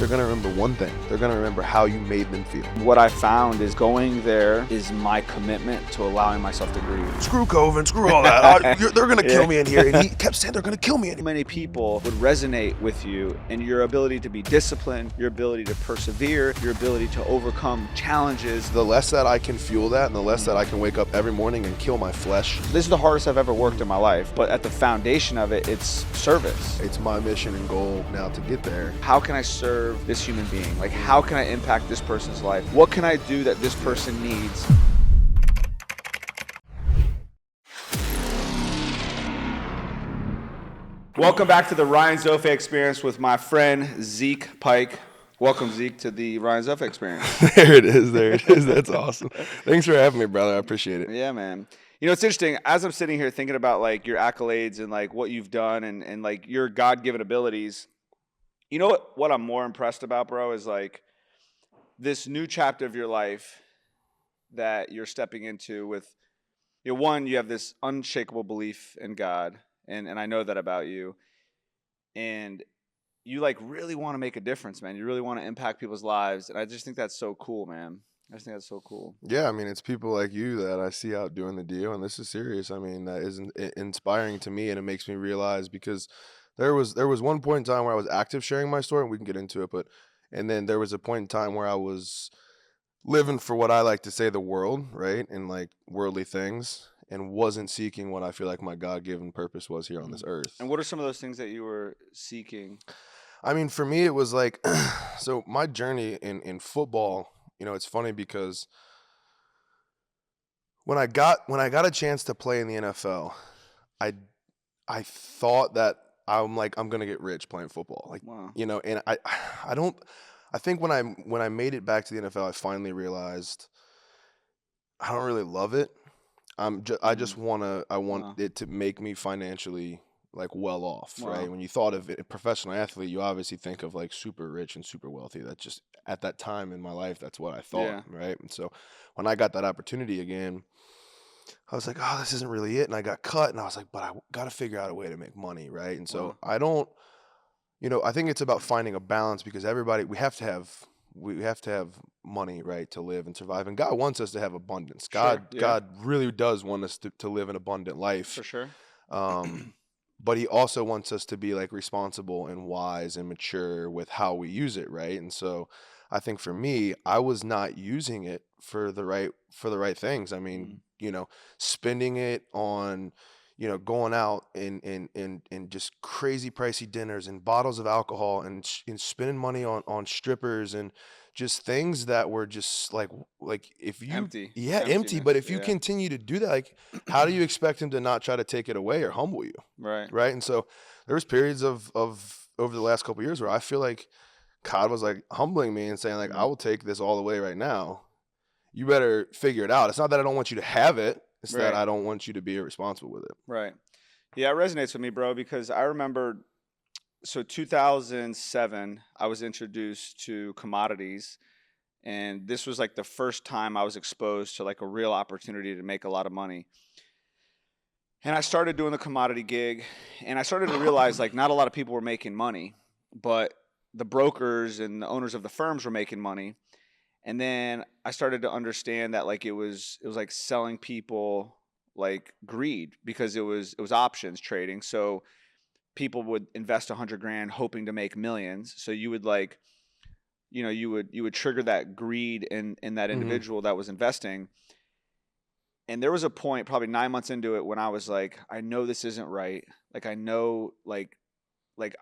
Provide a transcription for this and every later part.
they're going to remember one thing. They're going to remember how you made them feel. What I found is going there is my commitment to allowing myself to grieve. Screw COVID, screw all that. They're going to kill me in here. And he kept saying they're going to kill me in here. Many people would resonate with you and your ability to be disciplined, your ability to persevere, your ability to overcome challenges. The less that I can fuel that and the less that I can wake up every morning and kill my flesh. This is the hardest I've ever worked in my life, but at the foundation of it, it's service. It's my mission and goal now to get there. How can I serve this human being? Like, how can I impact this person's life? What can I do that this person needs? Welcome back to the Ryan Zofay Experience with my friend Zeke Pike. Welcome, Zeke, to the Ryan Zofay Experience. There it is. That's awesome. Thanks for having me, brother. I appreciate it. Yeah, man. You know, it's interesting. As I'm sitting here thinking about, like, your accolades and, like, what you've done and like, your God-given abilities, you know what I'm more impressed about, bro, is, like, this new chapter of your life that you're stepping into with, you know, one, you have this unshakable belief in God. And I know that about you. And you, like, really want to make a difference, man. You really want to impact people's lives. And I just think that's so cool, man. I just think that's so cool. Yeah, I mean, it's people like you that I see out doing the deal, and this is serious. I mean, that is inspiring to me, and it makes me realize, because there was one point in time where I was active sharing my story, and we can get into it, and then there was a point in time where I was living for what I like to say the world, right, and like worldly things, and wasn't seeking what I feel like my God-given purpose was here on this earth. And what are some of those things that you were seeking? I mean, for me, it was like, so my journey in football, you know, it's funny because when I got a chance to play in the NFL, I thought that I'm gonna get rich playing football, like, wow. You know, and I think when I made it back to the NFL, I finally realized I don't really love it. I just want Wow. it to make me financially, like, well off, Wow. right? When you thought of it, a professional athlete, you obviously think of, like, super rich and super wealthy. That's just, at that time in my life, that's what I thought, Yeah. right? And so when I got that opportunity again, I was like, oh, this isn't really it. And I got cut, and I was like, but I got to figure out a way to make money, right? And so Wow. I think it's about finding a balance, because we have to have money, right, to live and survive. And God wants us to have abundance. Sure, yeah. God really does want us to live an abundant life. For sure. But he also wants us to be, like, responsible and wise and mature with how we use it, right? And so I think for me, I was not using it for the right things. I mean, you know, spending it on, you know, going out and just crazy pricey dinners and bottles of alcohol and spending money on strippers and just things that were just like if you Empty. empty. But if you Yeah. continue to do that, like, how do you expect him to not try to take it away or humble you, Right. right? And so there was periods of over the last couple of years where I feel like God was, like, humbling me and saying, like, I will take this all the way right now. You better figure it out. It's not that I don't want you to have it. It's that Right. I don't want you to be irresponsible with it. Right. Yeah, it resonates with me, bro, because I remember, so 2007, I was introduced to commodities, and this was, like, the first time I was exposed to, like, a real opportunity to make a lot of money. And I started doing the commodity gig, and I started to realize, like, not a lot of people were making money, but the brokers and the owners of the firms were making money. And then I started to understand that, like, it was like selling people, like, greed, because it was options trading. So people would invest 100 grand hoping to make millions. So you would, like, you know, you would trigger that greed in that individual that was investing. And there was a point, probably 9 months into it, when I was like, I know this isn't right. Like, I know, like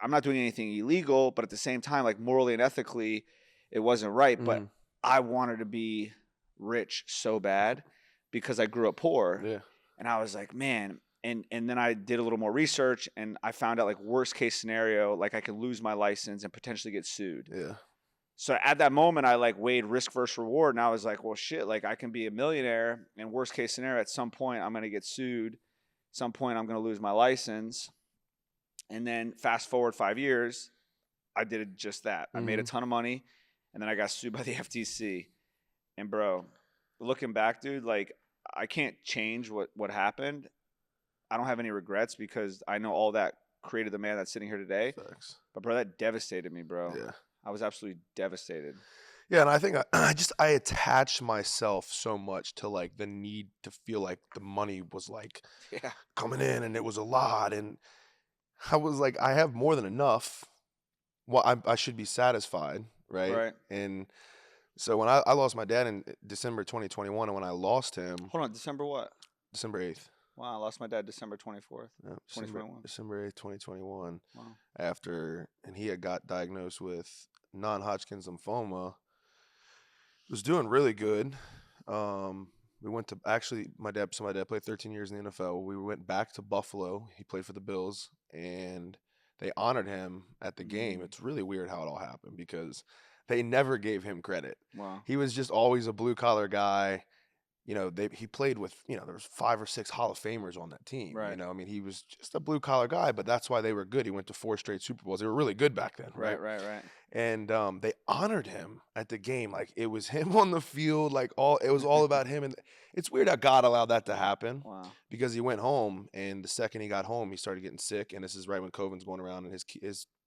I'm not doing anything illegal, but at the same time, like, morally and ethically, it wasn't right. But I wanted to be rich so bad because I grew up poor. Yeah. And I was like, man. And then I did a little more research, and I found out, like, worst case scenario, like, I could lose my license and potentially get sued. Yeah. So at that moment, I, like, weighed risk versus reward, and I was like, well, shit, like, I can be a millionaire, and worst case scenario, at some point I'm going to get sued. At some point I'm going to lose my license. And then fast forward 5 years, I did just that. I made a ton of money, and then I got sued by the FTC. And, bro, looking back, dude, like, I can't change what happened. I don't have any regrets, because I know all that created the man that's sitting here today. Facts. But, bro, that devastated me, bro. Yeah. I was absolutely devastated. Yeah, and I think I attached myself so much to like the need to feel like the money was like Yeah. coming in and it was a lot, and I was like, I have more than enough. Well, I should be satisfied, right? Right. And so when I lost my dad in December 2021, and when I lost him Hold on. December what? December 8th, Wow. I lost my dad December 24th, yeah, December 2021. December 8th, 2021, Wow. and he had got diagnosed with non-Hodgkin's lymphoma, was doing really good. We went to actually my dad played 13 years in the NFL. We went back to Buffalo. He played for the Bills, and they honored him at the game. Mm. It's really weird how it all happened because they never gave him credit. Wow. He was just always a blue collar guy. He played with, there was 5 or 6 Hall of Famers on that team. Right. I mean, he was just a blue collar guy, but that's why they were good. He went to 4 straight Super Bowls. They were really good back then, right? Right. Right. Right. And they honored him at the game, like it was him on the field, like it was all about him. And it's weird how God allowed that to happen, Wow. because he went home, and the second he got home, he started getting sick, and this is right when COVID's going around, and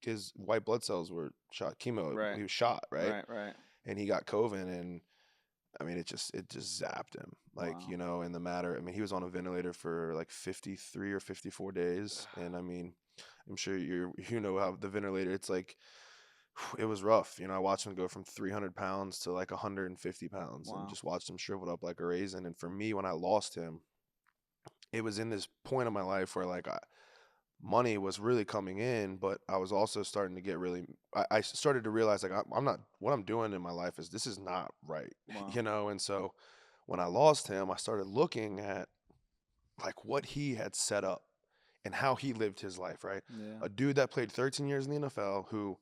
his white blood cells were shot, chemo. Right. He was shot, right? Right. Right. And he got COVID, and I mean, it just zapped him, like, Wow. in the matter. I mean, he was on a ventilator for like 53 or 54 days, and I mean, I'm sure you know how the ventilator. It's like, it was rough. I watched him go from 300 pounds to like 150 pounds, and Wow. just watched him shrivel up like a raisin. And for me, when I lost him, it was in this point of my life where like money was really coming in, but I was also starting to get really. I started to realize like I'm not, what I'm doing in my life is, this is not right, Wow. And so when I lost him, I started looking at like what he had set up and how he lived his life, right? Yeah. A dude that played 13 years in the NFL who,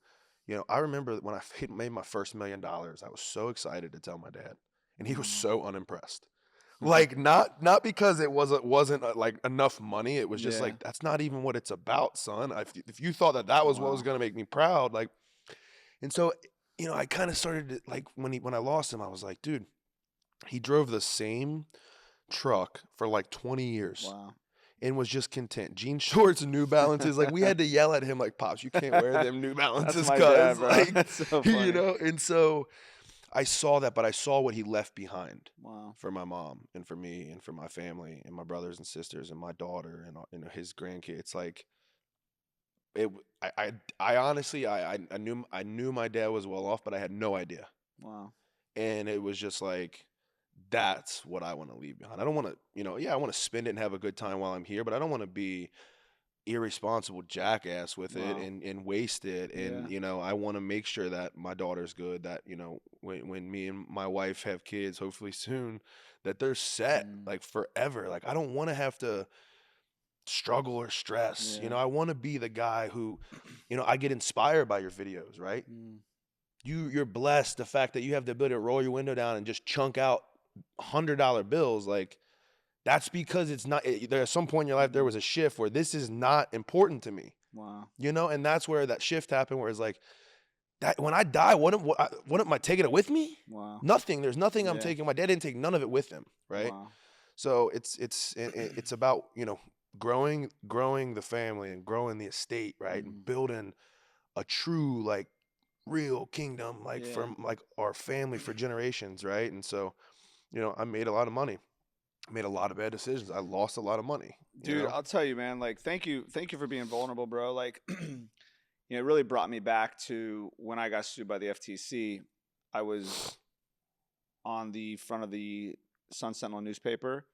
I remember when I made my first $1 million, I was so excited to tell my dad, and he was Mm. so unimpressed. Like, not because it wasn't like enough money. It was just Yeah. like, that's not even what it's about, son. If you thought that was what was Wow. gonna make me proud, like, and so, I kind of started to, like, when I lost him, I was like, dude, he drove the same truck for like 20 years Wow. and was just content. Jean shorts and New Balances. Like, we had to yell at him, like, Pops, you can't wear them New That's Balances, my dad, cuz, bro. like, That's so funny. and so I saw that, but I saw what he left behind Wow. for my mom and for me and for my family and my brothers and sisters and my daughter and his grandkids. Like, it, I honestly, I knew my dad was well off, but I had no idea. Wow. And it was just like, that's what I want to leave behind. I don't want to, yeah, I want to spend it and have a good time while I'm here, but I don't want to be irresponsible jackass with it Wow. and waste it. Yeah. And I want to make sure that my daughter's good, that when me and my wife have kids, hopefully soon, that they're set Mm. like forever. Like, I don't want to have to struggle or stress. Yeah. I want to be the guy who, I get inspired by your videos, right? Mm. You're blessed, the fact that you have the ability to roll your window down and just chunk out $100 bills. Like, that's because it's not, there at some point in your life, there was a shift where this is not important to me, Wow. and that's where that shift happened, where it's like, that when I die, what am I taking it with me? Wow. Nothing. There's nothing I'm Yeah. taking. My dad didn't take none of it with him, right? Wow. So it's about, growing the family and growing the estate, right? Mm. And building a true, like, real kingdom, like, Yeah. from like our family for generations, right? And so, I made a lot of money, made a lot of bad decisions. I lost a lot of money, Dude, I'll tell you, man, like thank you for being vulnerable, bro. Like it really brought me back to when I got sued by the FTC. I was on the front of the Sun Sentinel newspaper.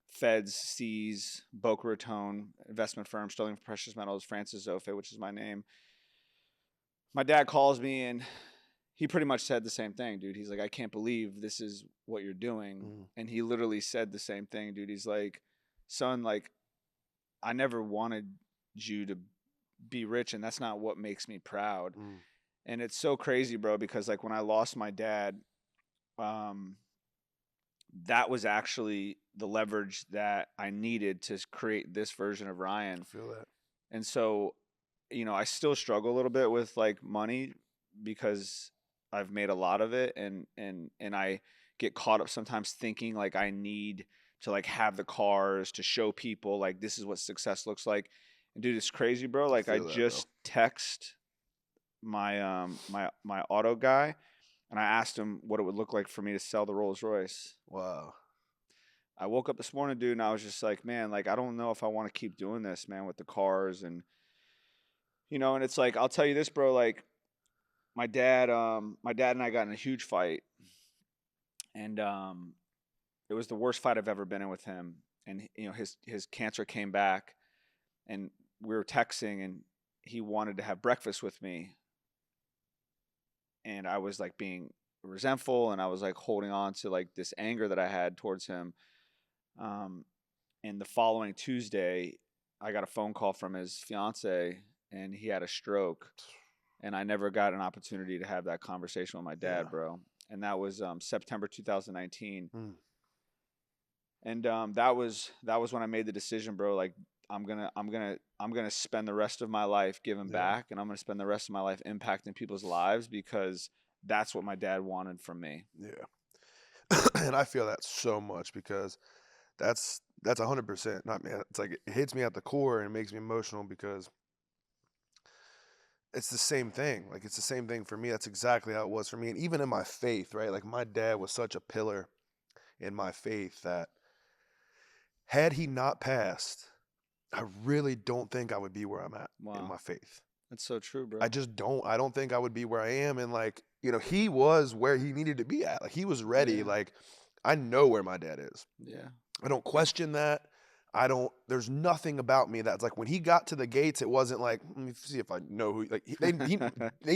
Feds seize Boca Raton investment firm, Sterling Precious Metals, Francis Zofay, which is my name. My dad calls me and he pretty much said the same thing, dude. He's like, I can't believe this is what you're doing. Mm. And he literally said the same thing, dude. He's like, son, like, I never wanted you to be rich, and that's not what makes me proud. Mm. And it's so crazy, bro, because like when I lost my dad, that was actually the leverage that I needed to create this version of Ryan. I feel that. And so, I still struggle a little bit with like money because I've made a lot of it, and I get caught up sometimes thinking like I need to like have the cars to show people like this is what success looks like. And dude, it's crazy, bro. Like I feel that, bro. just text my auto guy, and I asked him what it would look like for me to sell the Rolls Royce. Wow. I woke up this morning, dude, and I was just like, man, like I don't know if I want to keep doing this, man, with the cars and and it's like I'll tell you this, bro, like my dad and I got in a huge fight, and it was the worst fight I've ever been in with him. And his cancer came back, and we were texting, and he wanted to have breakfast with me, and I was like being resentful, and I was like holding on to like this anger that I had towards him. Um, and the following Tuesday, I got a phone call from his fiance, and he had a stroke, and I never got an opportunity to have that conversation with my Yeah. dad, bro. And that was September 2019. Mm. And that was when I made the decision, bro. Like I'm gonna spend the rest of my life giving Yeah. back, and I'm gonna spend the rest of my life impacting people's lives because that's what my dad wanted from me. Yeah. And I feel that so much because that's 100%. Not man. It's like it hits me at the core and it makes me emotional because it's the same thing. Like it's the same thing for me. That's exactly how it was for me. And even in my faith, right? Like my dad was such a pillar in my faith that had he not passed, I really don't think I would be where I'm at in Wow, my faith. that's so true, I bro. just don't. I don't think I would be where I am. And like, he was where he needed to be at. Like he was ready. Yeah, Like I know where my dad is. yeah, I don't question that. I don't. There's nothing about me that's like when he got to the gates. It wasn't like let me see if I know who. Like they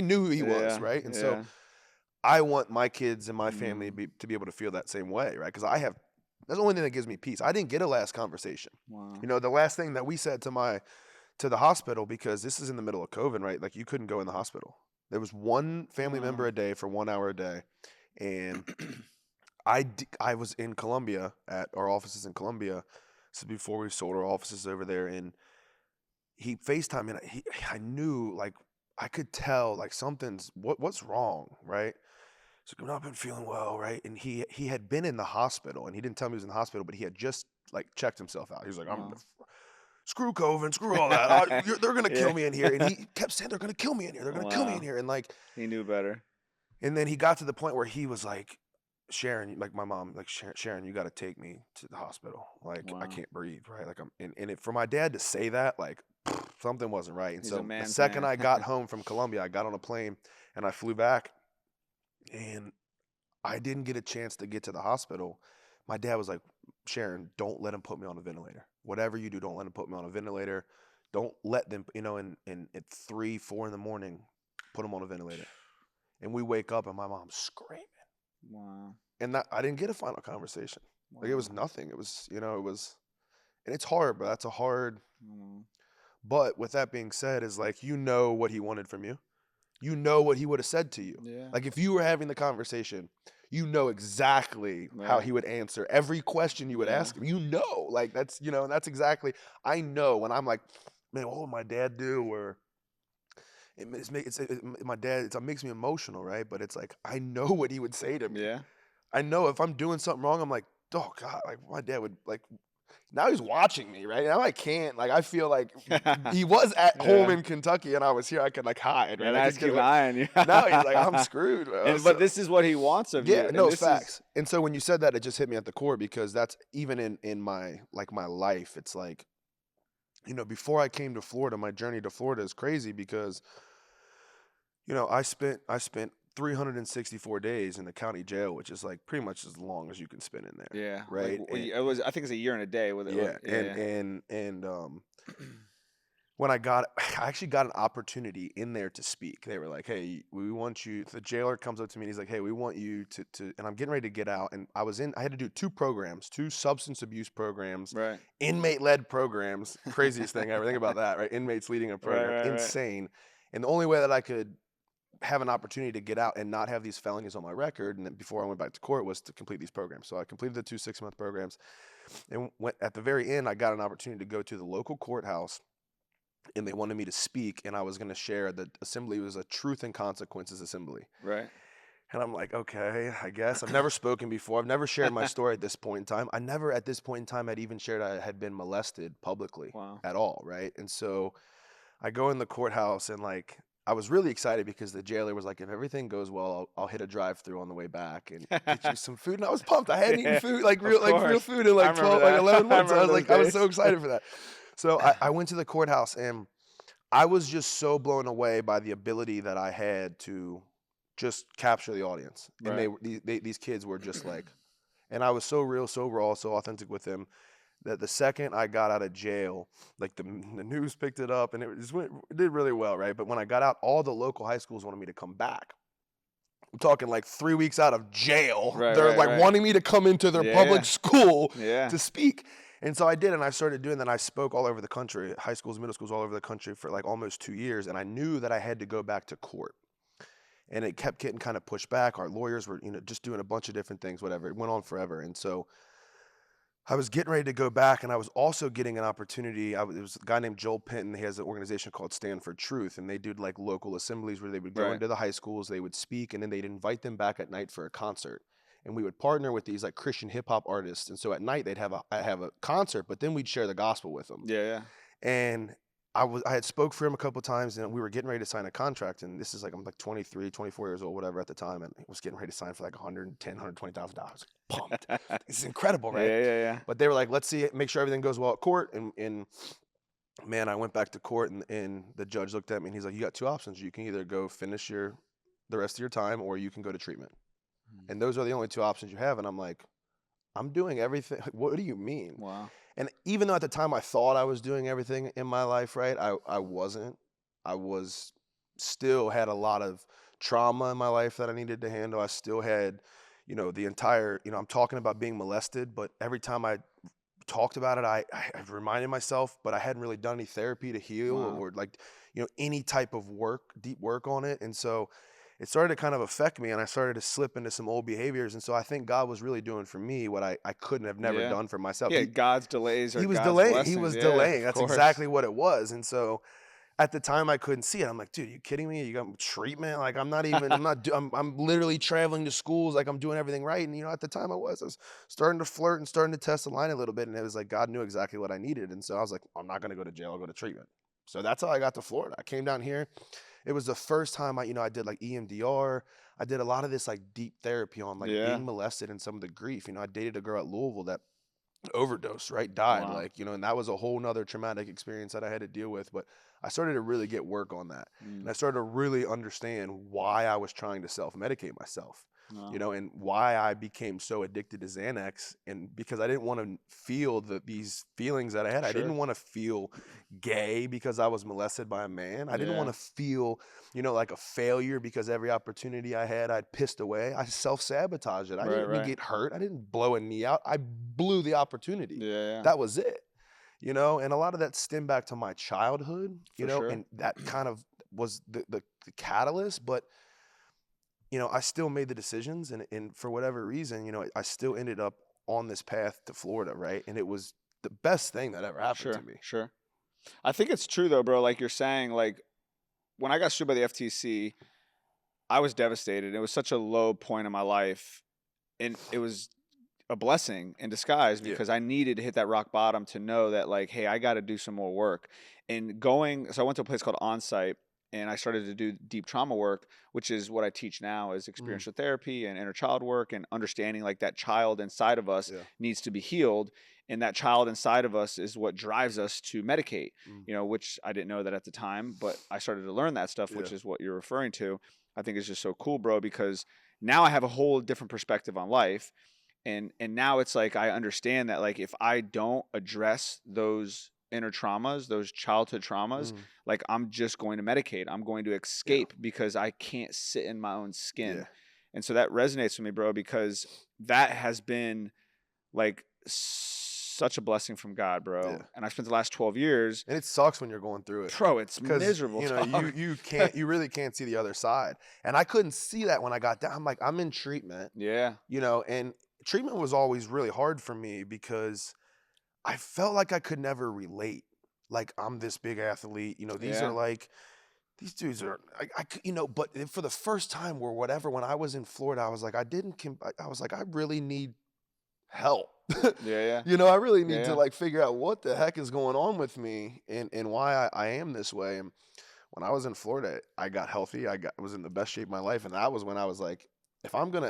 knew who he was, yeah, right? And so yeah. I want my kids and my family Mm, to be able to feel that same way, right? Because I have. That's the only thing that gives me peace. I didn't get a last conversation. wow. The last thing that we said to the hospital, because this is in the middle of COVID, right? Like you couldn't go in the hospital. There was one family member Wow. a day for 1 hour a day, and I was in Colombia at our offices in Colombia. This is before we sold our offices over there, and he FaceTimed me, and I knew like I could tell like what's wrong, right? So I've not been feeling well, right? And he had been in the hospital, and he didn't tell me he was in the hospital, but he had just like checked himself out. He was like, I'm Wow. screw COVID, screw all that. They're gonna Yeah. kill me in here, and he kept saying they're gonna kill me in here. They're gonna kill me in Wow. here, and like, He knew better. and then he got to the point where he was like, Sharon, like my mom, like Sharon, you got to take me to the hospital. Like I Wow. can't breathe, right? Like for my dad to say that, like something wasn't right. And He's a so the man's second man. I got home from Colombia, I got on a plane and I flew back, and I didn't get a chance to get to the hospital. My dad was like, Sharon, don't let him put me on a ventilator. Whatever you do, don't let him put me on a ventilator. Don't let them, and at 3, 4 in the morning, put him on a ventilator. And we wake up and my mom's screaming. Wow. And that I didn't get a final conversation. Like it was Wow. nothing. It was, and it's hard, but that's a hard. Mm. But with that being said, is like what he wanted from you. You know what he would have said to you. Yeah. Like if you were having the conversation, you know exactly how Right. he would answer every question you would Yeah. ask him. Like and that's exactly. I know when I'm like, man, what would my dad do? Or my dad. It makes me emotional, right? But it's like I know what he would say to me. Yeah. I know if I'm doing something wrong, I'm like, oh God, like my dad would like. Now he's watching me, right? Now I can't. Like I feel like he was at home Yeah. in Kentucky, and I was here. I could like hide, And right? I I could just get keep away. eyeing you. Now he's like, I'm screwed, bro. And but So this is what he wants of yeah, you. no, And it's this is facts. And so when you said that, it just hit me at the core because that's even in my my life. It's like before I came to Florida, my journey to Florida is crazy because I spent 364 days in the county jail, which is like pretty much as long as you can spend in there, yeah. Like right? And it was I think it's a year and a day with it. yeah, and Yeah. when I actually got an opportunity in there to speak. They were like, "Hey, we want you." The jailer comes up to me and he's like, "Hey, we want you to." And I'm getting ready to get out, and I had to do two programs, two substance abuse programs, Right. inmate-led programs. Craziest thing ever. Think about that, right? Inmates leading a Right, program, right, right. insane. And the only way that I could have an opportunity to get out and not have these felonies on my record, and then before I went back to court, was to complete these programs. So I completed the two 6-month programs, and at the very end, I got an opportunity to go to the local courthouse, and they wanted me to speak, and I was going to share the assembly was a truth and consequences assembly. Right. And I'm like, okay, I guess I've never spoken before. I've never shared my story at this point in time. I never at this point in time had even shared I had been molested publicly Wow. at all, right? And so I go in the courthouse and like I was really excited because the jailer was like, if everything goes well, I'll hit a drive-through on the way back and get you some food. And I was pumped. I hadn't eaten Yeah, food, of like real course. food in I like remember 12, like that. 11 I months. remember those I was so days. excited for that. So I went to the courthouse and I was just so blown away by the ability that I had to just capture the audience. And Right. these kids were just like, and I was so real, so raw, so authentic with them that the second I got out of jail, like the news picked it up and it did really well, right? But when I got out, all the local high schools wanted me to come back. I'm talking like 3 weeks out of jail. Right, They're right, like right. wanting me to come into their public Yeah. school Yeah. to speak. And so I did, and I started doing that. I spoke all over the country, high schools, middle schools, all over the country for like almost 2 years. And I knew that I had to go back to court. And it kept getting kind of pushed back. Our lawyers were, just doing a bunch of different things, whatever. It went on forever. And so I was getting ready to go back, and I was also getting an opportunity. It was a guy named Joel Pinton. He has an organization called Stand for Truth, and they did like local assemblies where they would go Right. into the high schools, they would speak, and then they'd invite them back at night for a concert. And we would partner with these like Christian hip hop artists, and so at night I have a concert, but then we'd share the gospel with them. Yeah, yeah. And I had spoke for him a couple of times, and we were getting ready to sign a contract. And this is like I'm like 23, 24 years old, whatever at the time, and I was getting ready to sign for like 110, $120,000. Pumped. This is incredible, right? Yeah, yeah, yeah. But they were like, let's see, make sure everything goes well at court. And man, I went back to court, and the judge looked at me and he's like, you got two options. You can either go finish the rest of your time, or you can go to treatment. And those are the only two options you have. And I'm like, I'm doing everything. What do you mean? Wow. And even though at the time I thought I was doing everything in my life right, I wasn't. I was still had a lot of trauma in my life that I needed to handle. I still had, the entire, I'm talking about being molested, but every time I talked about it, I reminded myself, but I hadn't really done any therapy to heal Wow. or like, any type of work, deep work on it. And so it started to kind of affect me, and I started to slip into some old behaviors. And so I think God was really doing for me what I couldn't have never Yeah. done for myself. Yeah, God's delays are He was God's delaying. He blessings. was Yeah, delaying. of That's course. exactly what it was. And so at the time I couldn't see it. I'm like, dude, you kidding me? You got treatment? Like I'm literally traveling to schools. Like I'm doing everything right. And at the time I was starting to flirt and starting to test the line a little bit. And it was like, God knew exactly what I needed. And so I was like, I'm not going to go to jail. I'll go to treatment. So that's how I got to Florida. I came down here. It was the first time I did like EMDR. I did a lot of this like deep therapy on like Yeah. being molested and some of the grief. I dated a girl at Louisville that overdosed, right? Died, Wow. like, and that was a whole nother traumatic experience that I had to deal with. But I started to really get work on that. And I started to really understand why I was trying to self-medicate myself, Wow. and why I became so addicted to Xanax. And because I didn't want to feel these feelings that I had. I Sure. didn't want to feel gay because I was molested by a man. I didn't want Yeah. to feel, like a failure because every opportunity I had, I'd pissed away. I self-sabotaged it. I Right, didn't even right. get hurt. I didn't blow a knee out. I blew the opportunity. Yeah, yeah. That was it. And a lot of that stemmed back to my childhood, For sure. and that kind of was the catalyst. But, I still made the decisions, and for whatever reason, I still ended up on this path to Florida, right? And it was the best thing that ever happened Sure, to me. sure. I think it's true though, bro. Like you're saying, like when I got sued by the FTC, I was devastated. It was such a low point in my life, and it was a blessing in disguise Yeah. because I needed to hit that rock bottom to know that like, hey, I got to do some more work. And so I went to a place called Onsite, and I started to do deep trauma work, which is what I teach now is experiential therapy and inner child work and understanding like that child inside of us Yeah. needs to be healed. And that child inside of us is what drives us to medicate, which I didn't know that at the time, but I started to learn that stuff, which Yeah. is what you're referring to. I think it's just so cool, bro, because now I have a whole different perspective on life. And now it's like I understand that like if I don't address those inner traumas, those childhood traumas, like I'm just going to medicate. I'm going to escape because I can't sit in my own skin. Yeah. And so that resonates with me, bro, because that has been like such a blessing from God, bro. Yeah. And I spent the last 12 years, And it sucks when you're going through it. bro, it's Because miserable. dog. you really can't see the other side. And I couldn't see that when I got down. I'm like, I'm in treatment, Yeah. and treatment was always really hard for me because I felt like I could never relate. Like I'm this big athlete, these Yeah. are like these dudes are but for the first time or whatever, when I was in Florida, I was like, I was like, I really need help. Yeah. Yeah. I really need Yeah. to like figure out what the heck is going on with me and why I am this way. And when I was in Florida, I got healthy. Was in the best shape of my life, and that was when I was like, if I'm gonna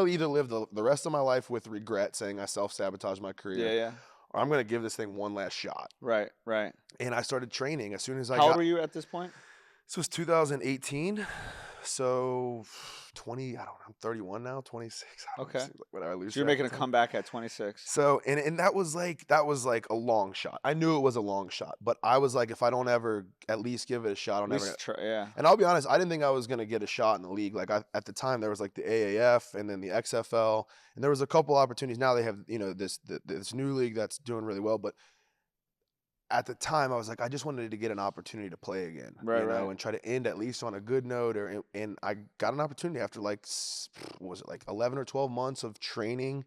either live the rest of my life with regret, saying I self sabotaged my Yeah, career, yeah. or I'm gonna give this thing one last shot. Right, right. And I started training as soon as I How old got. were you at this point? This was 2018, so 20. I don't know. I'm 31 now. 26. I don't know. Okay. Seems like when I lose So you're track making of a time. comeback at 26. So and that was like a long shot. I knew it was a long shot, but I was like, if I don't ever at least give it a shot, I'll At never. least try, yeah. And I'll be honest, I didn't think I was gonna get a shot in the league. Like at the time, there was like the AAF and then the XFL, and there was a couple opportunities. Now they have this new league that's doing really well, but at the time, I was like, I just wanted to get an opportunity to play again, Right, right. and try to end at least on a good note. And I got an opportunity after like what was it, like 11 or 12 months of training.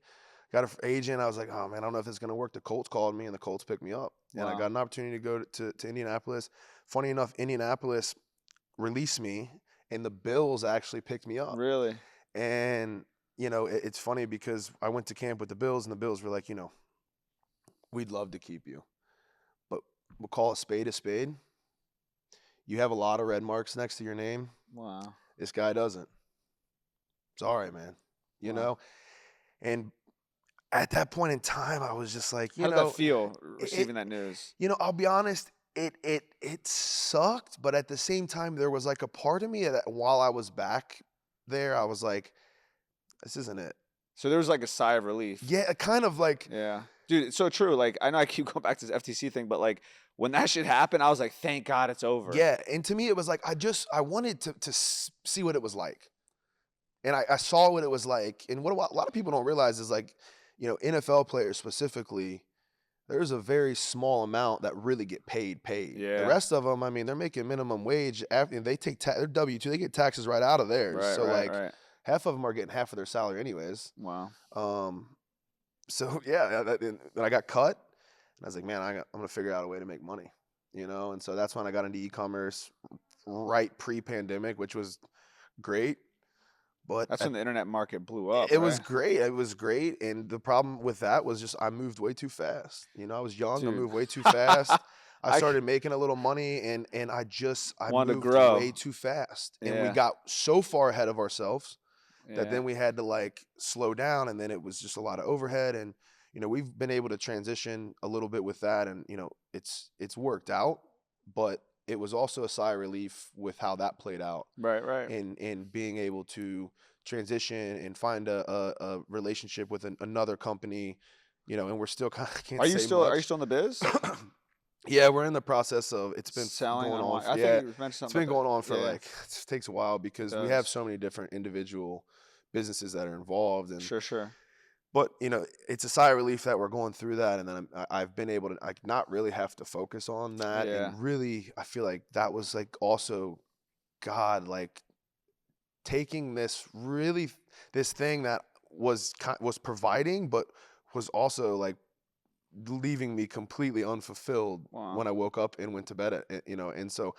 Got an agent. I was like, oh man, I don't know if this is gonna work. The Colts called me, and the Colts picked me up, and I Wow. got an opportunity to go to Indianapolis. Funny enough, Indianapolis released me, and the Bills actually picked me up. Really? And it's funny because I went to camp with the Bills, and the Bills were like, we'd love to keep you, but we'll call a spade a spade. You have a lot of red marks next to your name. Wow. This guy doesn't. Sorry, man. You Wow. know? And at that point in time, I was just like, How did that feel it, receiving that news? I'll be honest, it sucked, but at the same time, there was like a part of me that while I was back there, I was like, this isn't it. So there was like a sigh of relief. Yeah, kind of like, Yeah. Dude, it's so true. Like, I know I keep going back to this FTC thing, but like when that shit happened, I was like, thank God it's over. yeah. And to me, it was like, I wanted to see what it was like. And I saw what it was like. And what a lot of people don't realize is like, NFL players specifically, there's a very small amount that really get paid. The Yeah. rest of them, I mean, they're making minimum wage after they take their W-2, they get taxes right out of theirs. Right, So right, like right. half of them are getting half of their salary anyways. Wow. So yeah, then I got cut, and I was like, man, I'm gonna figure out a way to make money, And so that's when I got into e-commerce right pre-pandemic, which was great. But That's when the internet market blew up. it was Right? great. It was great, and the problem with that was just I moved way too fast. I was young. I Dude. moved way too fast. I I started making a little money, and I wanted to moved grow. way too fast, and we Yeah. got so far ahead of ourselves that Yeah. then we had to like slow down, and then it was just a lot of overhead. And we've been able to transition a little bit with that, and it's worked out, but it was also a sigh of relief with how that played out, Right, right. and being able to transition and find a relationship with another company, and we're still kind of can't Are you say still much. in the biz? Yeah, we're in the process of it's been Selling going on. online. I Yeah, think you mentioned it's something been about going that. on for Yeah, like it takes a while it because we have does. so many different individual businesses that are involved, and Sure, sure. but it's a sigh of relief that we're going through that, and then I've been able to like not really have to focus on that, Yeah. and really I feel like that was like also God like taking this thing that was providing, but was also like leaving me completely unfulfilled Wow. when I woke up and went to bed and so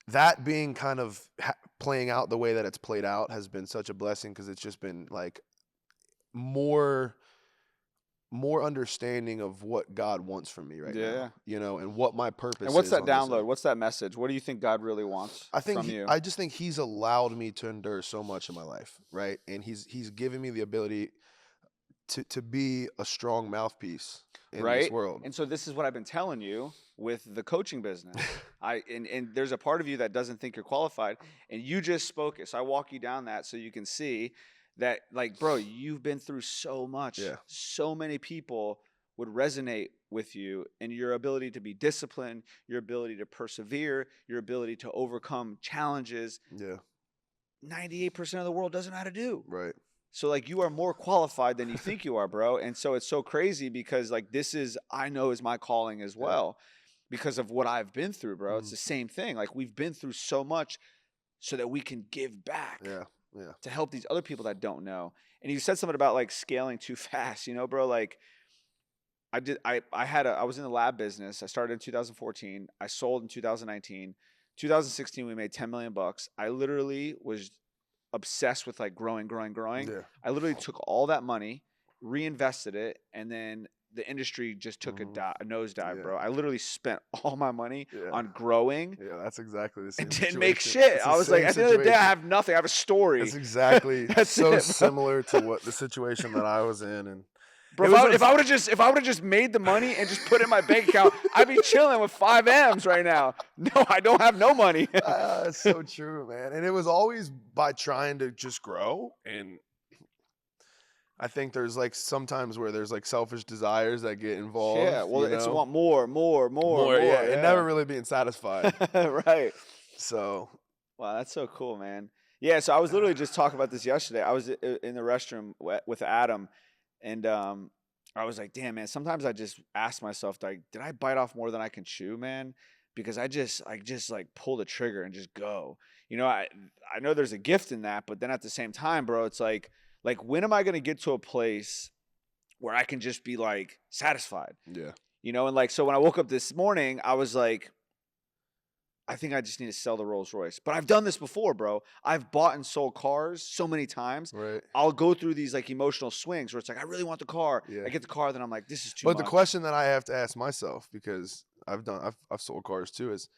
that being kind of playing out the way that it's played out has been such a blessing because it's just been like more understanding of what God wants from me right Yeah. now, and what my purpose And what's is that on this download? earth. What's that message? What do you think God really wants I think from you? I just think he's allowed me to endure so much in my life, right? And he's given me the ability to be a strong mouthpiece in this Right? world. And so this is what I've been telling you with the coaching business. And there's a part of you that doesn't think you're qualified, and you just spoke it. So I walk you down that so you can see that, like, bro, you've been through so much. Yeah. So many people would resonate with you and your ability to be disciplined, your ability to persevere, your ability to overcome challenges. Yeah. 98% of the world doesn't know how to do. Right. So like you are more qualified than you think you are, bro. And so it's so crazy because like this is I know is my calling as well because of what I've been through, bro. It's the same thing. Like we've been through so much so that we can give back. Yeah. Yeah. To help these other people that don't know. And you said something about like scaling too fast, bro, like I was in the lab business. I started in 2014. I sold in 2019. 2016 we made 10 million bucks. I literally was obsessed with like growing. Yeah. I literally took all that money, reinvested it, and then the industry just took Mhm. a nosedive, Yeah. bro. I literally spent all my money Yeah. on growing Yeah, that's exactly the and same didn't make situation. shit. It's the I was like, same at the end of the day, I situation. have nothing. I have a It's story. exactly That's so it, bro. similar to what the situation that I was in, and Bro, it was if I would have just made the money and just put it in my bank account, I'd be chilling with 5 M's right now. No, I don't have no money. it's so true, man. And it was always by trying to just grow. And I think there's like sometimes where there's like selfish desires that get Yeah, involved, well, it's want more, more, yeah, more. and never Yeah, really being satisfied. right. So, Wow, that's so cool, man. Yeah, so I was literally just talking about this yesterday. I was in the restroom with Adam, and I was like, "Damn, man." Sometimes I just ask myself, like, "Did I bite off more than I can chew, man?" Because I just like pull the trigger and just go. You know, I know there's a gift in that, but then at the same time, bro, it's like when am I gonna get to a place where I can just be like satisfied? yeah. You know, and like so when I woke up this morning, I was like, I think I just need to sell the Rolls Royce. But I've done this before, bro. I've bought and sold cars so many times. Right. I'll go through these like emotional swings where it's like, I really want the car. Yeah. I get the car, then I'm like, this is too But the much. question that I have to ask myself, because I've sold cars too, is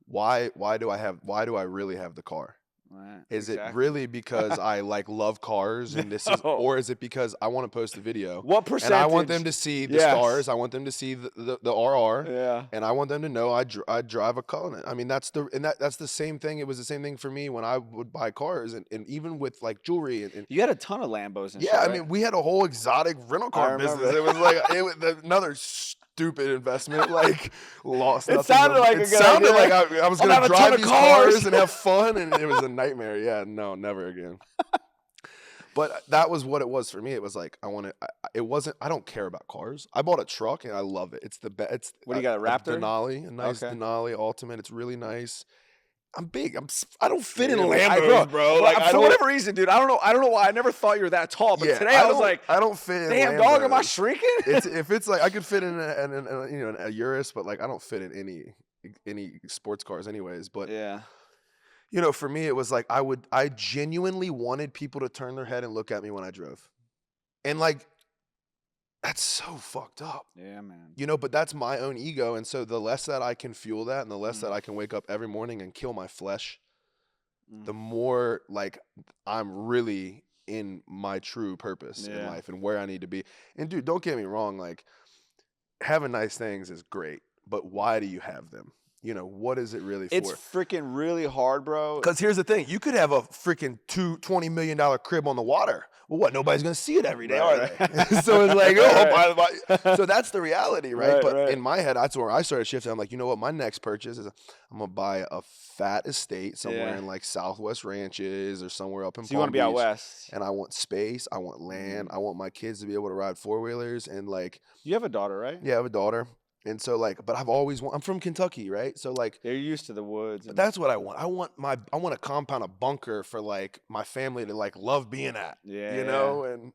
why do I really have the car? Right, Is it exactly. really because I like love cars and this is, No. or is it because I want to post a video What and I want them percentage? to see the Yes. stars, I want them to see the RR, Yeah. and I want them to know I drive a Cullinan. I mean, that's the same thing. It was the same thing for me when I would buy cars, and even with like jewelry and You had a ton of Lambos and yeah, shit, I right? mean, we had a whole exotic rental I car business. remember. It was like another stupid investment. Like lost It nothing sounded but like a it good sounded like idea. I was I'm gonna gonna have a ton drive of these cars. cars and have fun, and it was a nightmare. Yeah, no, never again. But that was what it was for me. It was like I wanted. It wasn't. I don't care about cars. I bought a truck and I love it. It's the best. It's What do you got, a a Raptor? Denali, a nice Okay. Denali Ultimate. It's really nice. I'm big. I don't fit in Yeah, bro. Lambos, bro. Well, Like I for don't. whatever reason, dude, I don't know why I never thought you were that tall, but Yeah, today I was like, I don't fit in damn dog, am I Lambos. shrinking? It's if it's like I could fit in a Urus, but like I don't fit in any sports cars anyways. But Yeah. for me it was like I genuinely wanted people to turn their head and look at me when I drove. And like that's so fucked up. Yeah, man. But that's my own ego, and so the less that I can fuel that and the less that Mm, I can wake up every morning and kill my flesh, mm. the more like I'm really in my true purpose in Yeah. life and where I need to be. And dude, don't get me wrong, like having nice things is great, but why do you have them? What is it really It's for? freaking really hard, bro. Because here's the thing, you could have a freaking $20 million crib on the water. Well, what? Nobody's gonna see it every day, are Right, they? right. So it's like, oh, Right. so that's the reality, right? Right, But right. in my head, that's where I started shifting. I'm like, you know what? My next purchase is I'm gonna buy a fat estate somewhere Yeah. in like Southwest Ranches or somewhere up in So you want Palm to be out Beach. west? And I want space. I want land. Mm. I want my kids to be able to ride four-wheelers and like, You have a daughter, right? yeah, I have a daughter. And so like, but I'm from Kentucky, right? So like, They're used to the woods but and that's what I want. I want a compound, a bunker for like my family to like love being at, yeah, and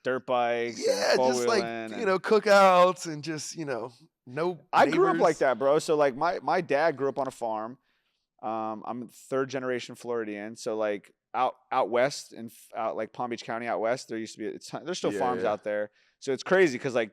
dirt bikes and yeah, four just like, wheeling and cookouts and just, no I grew up like neighbors. that, bro. So like my dad grew up on a farm. I'm third generation Floridian, so like out west and out like Palm Beach County out west, there used to be there's still Yeah, farms yeah. out there. So it's crazy because like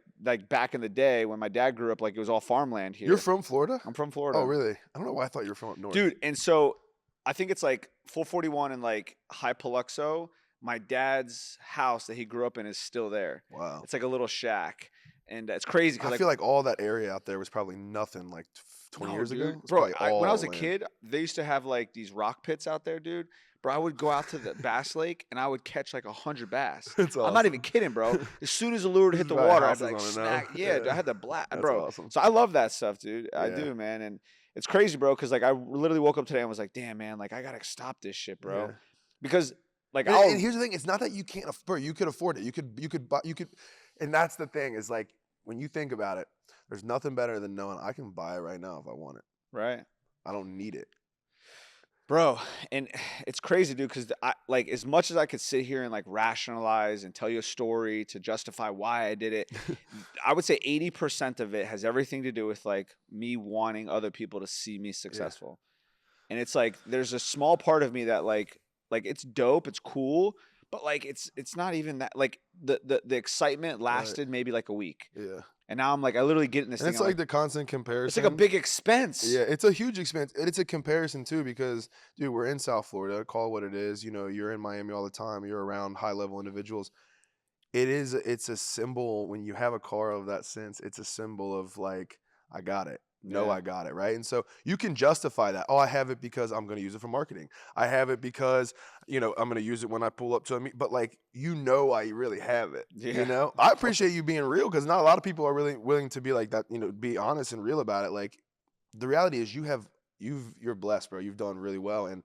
back in the day when my dad grew up, like it was all farmland here. You're from Florida? I'm from Oh, Florida, really? I don't know why I thought you were from up north. dude. And so I think it's like 441 and like High Paluxo. My dad's house that he grew up in is still there. Wow. It's like a little shack, and it's crazy because I like feel like all that area out there was probably nothing like 20 no, years ago. dude, It's bro. probably When I was all a land. kid, they used to have like these rock pits out there, dude. Bro, I would go out to the bass lake and I would catch like 100 bass. That's I'm not even awesome. kidding, bro. As soon as the lure would hit There's the probably water, I'd be houses like, on it now. smack. Yeah, dude, I had the black, That's bro. awesome. So I love that stuff, dude. I Yeah. do, man. And it's crazy, bro, because like I literally woke up today and was like, damn, man, like I gotta stop this shit, bro. Yeah. Because like And here's the thing: it's not that you can't afford. You could afford it. You could buy. And that's the thing is like when you think about it, there's nothing better than knowing I can buy it right now if I want it. right. I don't need it. Bro, and it's crazy, dude, because I like as much as I could sit here and like rationalize and tell you a story to justify why I did it, I would say 80% of it has everything to do with like me wanting other people to see me successful. And it's like there's a small part of me that like it's dope, it's cool, But like it's not even that. Like the excitement Right. lasted maybe like a week, Yeah. and now I'm like I literally get in this And thing. it's I'm like like the constant it's like a comparison. big expense. Yeah, it's a huge expense. And it's a comparison too because, dude, we're in South Florida. Call it what it is. You know, you're in Miami all the time. You're around high level individuals. It's a symbol when you have a car of that sense. It's a symbol of like, I got it. No, Yeah. I got it, right? And so you can justify that. Oh, I have it because I'm going to use it for marketing. I have it because, I'm going to use it when I pull up to a meet. But like, I really have it. Yeah. I appreciate you being real because not a lot of people are really willing to be like that. Be honest and real about it. Like, the reality is, you're blessed, bro. You've done really well, and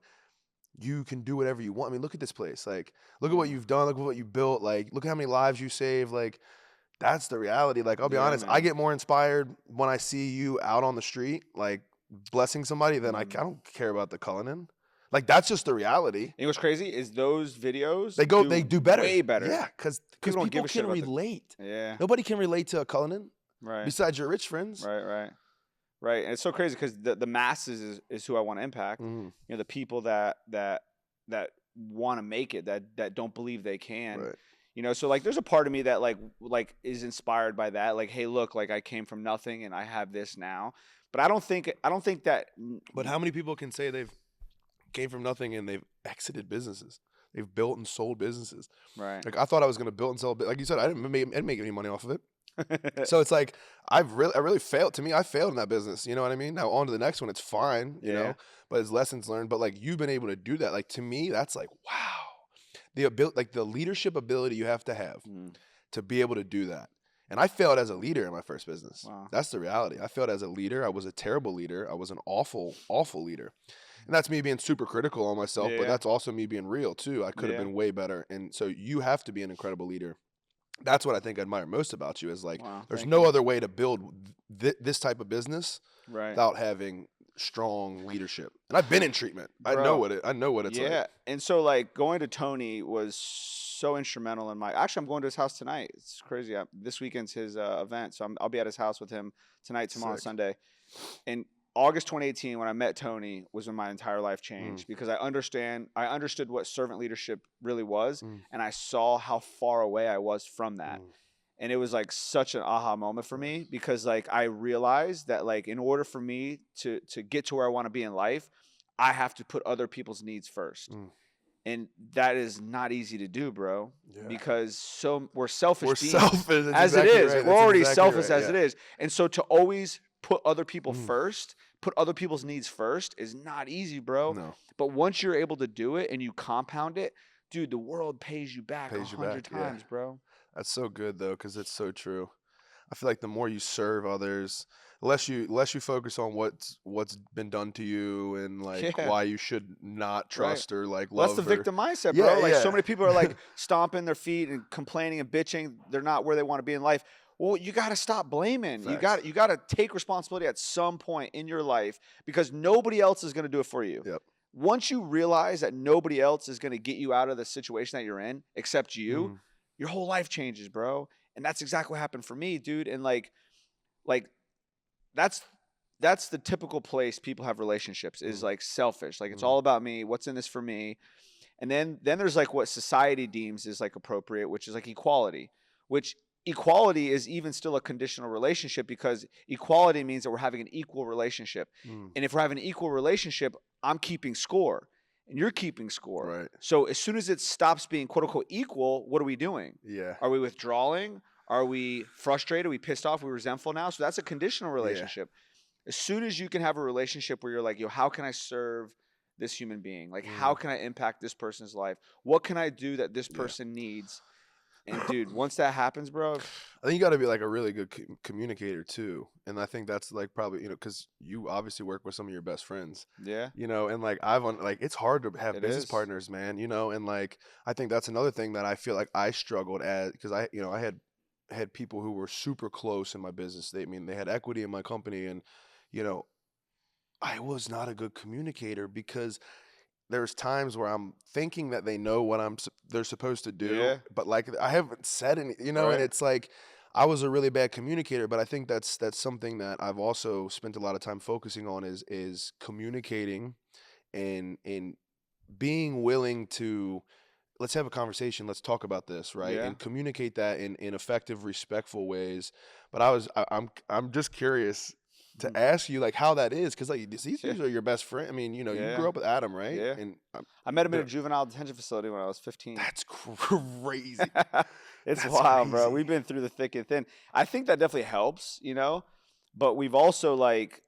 you can do whatever you want. I mean, look at this place. Like, look at what Mm. you've done. Look at what you built. Like, look at how many lives you saved. Like, that's the reality. Like, I'll be Yeah, honest, I man. get more inspired when I see you out on the street, like blessing somebody, than I Mm. don't care about the Cullinan. Like, that's just the reality. And what's crazy is those videos They do do better. way better. Yeah, because People don't give people a shit can about the. relate. Yeah. Nobody can relate to a Cullinan Right. besides your rich friends. Right. Right. Right. And it's so crazy because the masses is who I want to impact. Mhm. The people that want to make it, that don't believe they can. Right. So like there's a part of me that like is inspired by that. Like, hey, look, like I came from nothing and I have this now. But I don't think that. But how many people can say they've came from nothing and they've exited businesses? They've built and sold businesses. Right. Like, I thought I was going to build and sell, like you said, I didn't make any money off of it. So it's like I really failed. To me, I failed in that business. You know what I mean? Now on to the next one. It's fine, Yeah. but it's lessons learned. But like, you've been able to do that. Like, to me, that's like, wow, the ability, like the leadership ability you have Mm. to be able to do that. And I failed as a leader in my first business. Wow. That's the reality. I failed as a leader. I was a terrible leader. I was an awful leader. And that's me being super critical on myself, but Yeah. that's also me being real too. I could have Yeah. been way better. And so you have to be an incredible leader. That's what I think I admire most about you, is like, Wow. there's Thank no you. other way to build this type of business Right. without having strong leadership. And I've been in treatment. I know Bro. what it's like. Yeah. And so like going to Tony was so instrumental in my. Actually, I'm going to his house tonight. It's crazy. This weekend's his event, so I'll be at his house with him tonight, tomorrow, Sick. Sunday. And August 2018, when I met Tony, was when my entire life Mm. changed because I understood what servant leadership really was, Mm. and I saw how far away I was from that. Mm. And it was like such an aha moment for me because like I realized that like in order for me to get to where I want to be in life, I have to put other people's needs first. Mm. And that is not easy to do, bro, Yeah. because we're selfish We're beings selfish. That's as it exactly is. right. We're That's already exactly selfish right. as it Yeah. is. And so to always put other people Mm. first, put other people's needs first is not easy, bro. No. But once you're able to do it and you compound it, dude, the world pays you back Pays you 100 back, yeah. times, bro. That's so good though, because it's so true. I feel like the more you serve others, less you focus on what's been done to you and like Yeah. why you should not Right. trust or like Well, that's love the or victim mindset, yeah, bro. Like so yeah. many people are like stomping their feet and complaining and bitching. They're not where they want to be in life. Well, you got to stop blaming. Facts. You got to take responsibility at some point in your life because nobody else is going to do it for you. Yep. Once you realize that nobody else is going to get you out of the situation that you're in except you, Mhm. your whole life changes, bro. And that's exactly what happened for me, dude. And like that's the typical place people have relationships is Mm. like selfish. Like it's Mm. all about me. What's in this for me? And then there's like what society deems is like appropriate, which is like equality, which equality is even still a conditional relationship because equality means that we're having an equal relationship. Mm. And if we're having an equal relationship, I'm keeping score and you're keeping score. Right. So as soon as it stops being quote unquote equal, what are we doing? Yeah. Are we withdrawing? Are we frustrated? Are we pissed off? Are we resentful now? So that's a conditional relationship. As soon as you can have a relationship where you're like, yo, how can I serve this human being? Like, how Mm. can I impact this person's life? What can I do that this Yeah. person needs? And dude, once that happens, bro, I think you got to be like a really good communicator too, and I think that's like probably because you obviously work with some of your best friends, yeah, and like like it's hard to have it business is. partners, man, and like I think that's another thing that I feel like I struggled at because I had people who were super close in my business. They had equity in my company, and you know I was not a good communicator because there's times where I'm thinking that they know what they're supposed to do, Yeah. but like I haven't said any, and Right. it's like I was a really bad communicator. But I think that's something that I've also spent a lot of time focusing on is communicating and being willing to let's have a conversation, let's talk about this, right? Yeah. And communicate that in effective, respectful ways. But I'm just curious to Mhm. ask you like how that is, because like these Yeah. are your best friend. I mean, you Yeah. grew up with Adam, right? Yeah. And I met him in a they're juvenile detention facility when I was 15. that's crazy. It's That's wild, bro. crazy. We've been through the thick and thin. I think that definitely helps, but we've also like